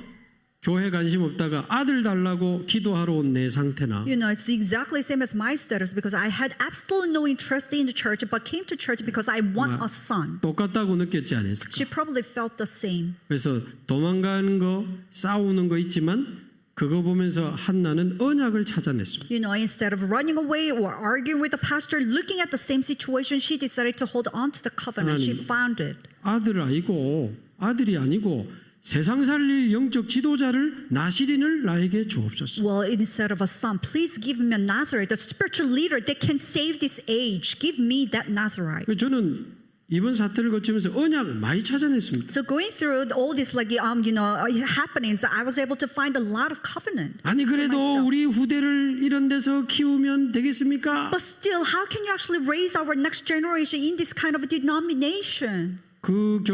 교회 관심 없다가 아들 달라고 기도하러 온 내 상태나 It's exactly the same as my status because I had absolutely no interest in the church but came to church because I want a son. 똑같다고 느꼈지 않았을까? She probably felt the same. 그래서 도망가는 거, 싸우는 거 있지만 그거 보면서 한나는 언약을 찾아냈습니다. Instead of running away or arguing with the pastor, looking at the same situation, she decided to hold on to the covenant. She found it. 아들이 아니고 세상 살릴 영적 지도자를 나시린을 나에게 주옵소서. Well, instead of a son, please give me a Nazarite, a spiritual leader that can save this age. Give me that Nazarite. 저는 이번 사태를 거치면서 언약 많이 찾아냈습니다. So going through all this happenings, I was able to find a lot of covenant. 아니 그래도 우리 후대를 이런 데서 키우면 되겠습니까? But still, how can you actually raise our next generation in this kind of denomination? 그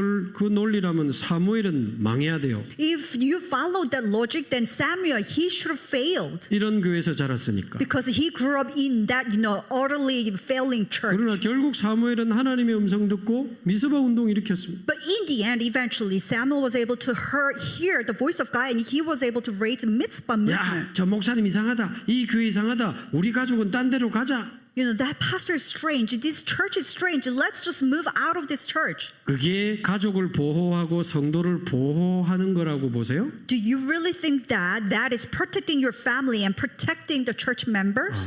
논리라면 사무엘은 망해야 돼요. If you follow that logic, then Samuel, he should have failed. 이런 교회에서 자랐으니까. Because he grew up in that, utterly failing church. 그러나 결국 사무엘은 하나님의 음성 듣고 미스바 운동 일으켰습니다. But in the end, eventually, Samuel was able to hear the voice of God, and he was able to raise Mitzvah movement. 야, 저 목사님 이상하다. 이 교회 이상하다. 우리 가족은 딴 데로 가자. That pastor is strange. This church is strange. Let's just move out of this church. 그게 가족을 보호하고 성도를 보호하는 거라고 보세요? Do you really think that is protecting your family and protecting the church members?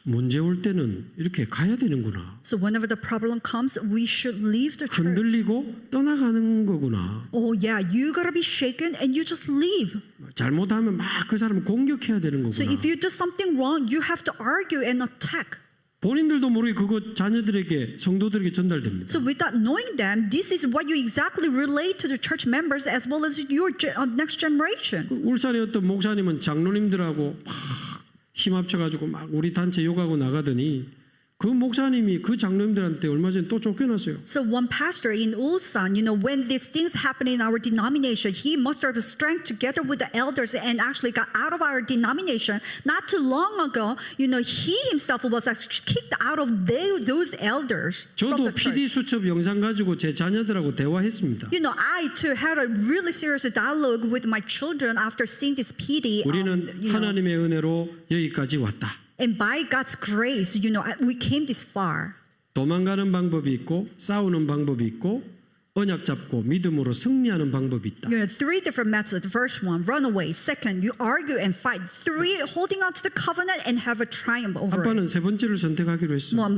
문제 올 때는 이렇게 가야 되는구나. So whenever the problem comes, we should leave the church. 흔들리고 떠나가는 거구나. Oh yeah, you gotta be shaken and you just leave. 잘못하면 막 그 사람을 공격해야 되는 거구나. So if you do something wrong, you have to argue and attack. 본인들도 모르게 그거 자녀들에게 성도들에게 전달됩니다. So without knowing them, this is what you exactly relate to the church members as well as your next generation. 울산의 어떤 목사님은 장로님들하고 막 힘 합쳐가지고 막 우리 단체 욕하고 나가더니 그 목사님이 그 장로님들한테 얼마 전에 또 쫓겨났어요. So one pastor in Ulsan, when these things happen in our denomination, he mustered strength together with the elders and actually got out of our denomination. Not too long ago, he himself was actually kicked out of those elders from 저도 the church. PD 수첩 영상 가지고 제 자녀들하고 대화했습니다. I too had a really serious dialogue with my children after seeing this PD. 우리는 하나님의 은혜로 여기까지 왔다. And by God's grace, we came this far. 도망가는 방법이 있고 싸우는 방법이 있고 언약 잡고 믿음으로 승리하는 방법이 있다. Three different methods. First one, run away. Second, you argue and fight. Three, holding on to the covenant and have a triumph over it. 아빠는 세 번째를 선택하기로 했어. Well,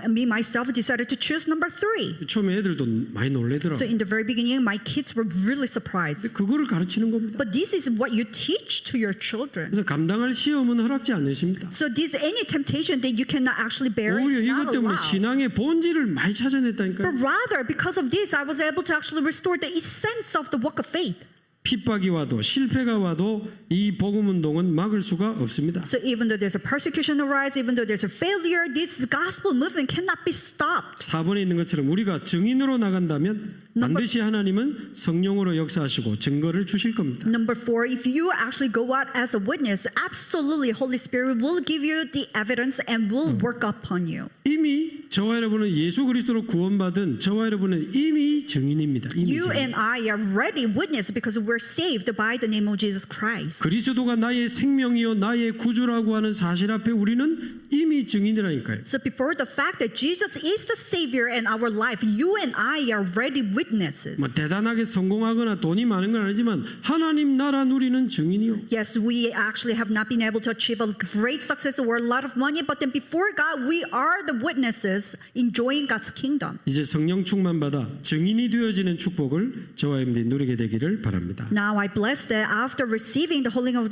me myself decided to choose number 3. 처음에 애들도 많이 놀래더라고. So in the very beginning, my kids were really surprised. 그거를 가르치는 겁니다. But this is what you teach to your children. 그래서 감당할 시험은 허락지 않으십니다. So this any temptation that you cannot actually bear 오히려 is 이것 not 때문에 allowed. 신앙의 본질을 많이 찾아냈다니까요. But rather, because of this, I was able to actually restore the essence of the walk of faith. 핍박이 와도 실패가 와도 이 복음 운동은 막을 수가 없습니다. So even though there's a persecution arise, even though there's a failure, this gospel movement cannot be stopped. 4번에 있는 것처럼 우리가 증인으로 나간다면 반드시 하나님은 성령으로 역사하시고 증거를 주실 겁니다. Number 4, if you actually go out as a witness, absolutely Holy Spirit will give you the evidence and will work upon you. 이미 저와 여러분은 예수 그리스도로 구원받은 저와 여러분은 이미 증인입니다. 이미 You 증인. and I are ready witness because we're saved by the name of Jesus Christ. 그리스도가 나의 생명이요 나의 구주라고 하는 사실 앞에 우리는 이미 증인이라니까요. So before the fact that Jesus is the Savior in our life, you and I are ready witnesses. 뭐 대단하게 성공하거나 돈이 많은 건 아니지만 하나님 나라 누리는 증인이요. Yes, we actually have not been able to achieve a great success or a lot of money, but then before God, we are the witnesses enjoying God's kingdom. 이제 성령 충만 받아 증인이 되어지는 축복을 저와 여러분들이 누리게 되기를 바랍니다. Now I bless that after receiving the filling of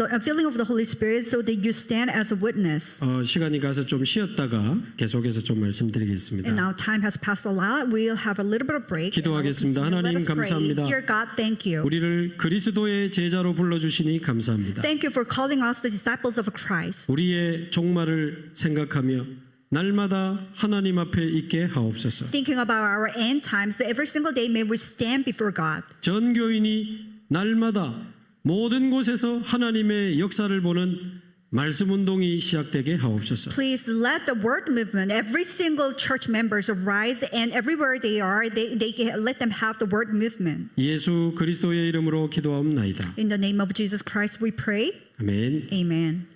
the Holy Spirit, so that you stand as a witness. 시간이 가서 좀 쉬었다가 계속해서 좀 말씀드리겠습니다. And now time has passed a lot. We'll have a little bit of break. and I will 기도하겠습니다. continue. 하나님 Let us pray. 감사합니다. Dear God, thank you. 우리를 그리스도의 제자로 불러주시니 감사합니다. Thank you for calling us the disciples of Christ. 우리의 종말을 생각하며 날마다 하나님 앞에 있게 하옵소서. Thinking about our end times, that every single day may we stand before God. 전 교인이 날마다 모든 곳에서 하나님의 역사를 보는 말씀 운동이 시작되게 하옵소서. Please let the word movement, every single church members arise, and everywhere they are, they let them have the word movement. 예수 그리스도의 이름으로 기도하옵나이다. In the name of Jesus Christ, we pray. 아멘. Amen.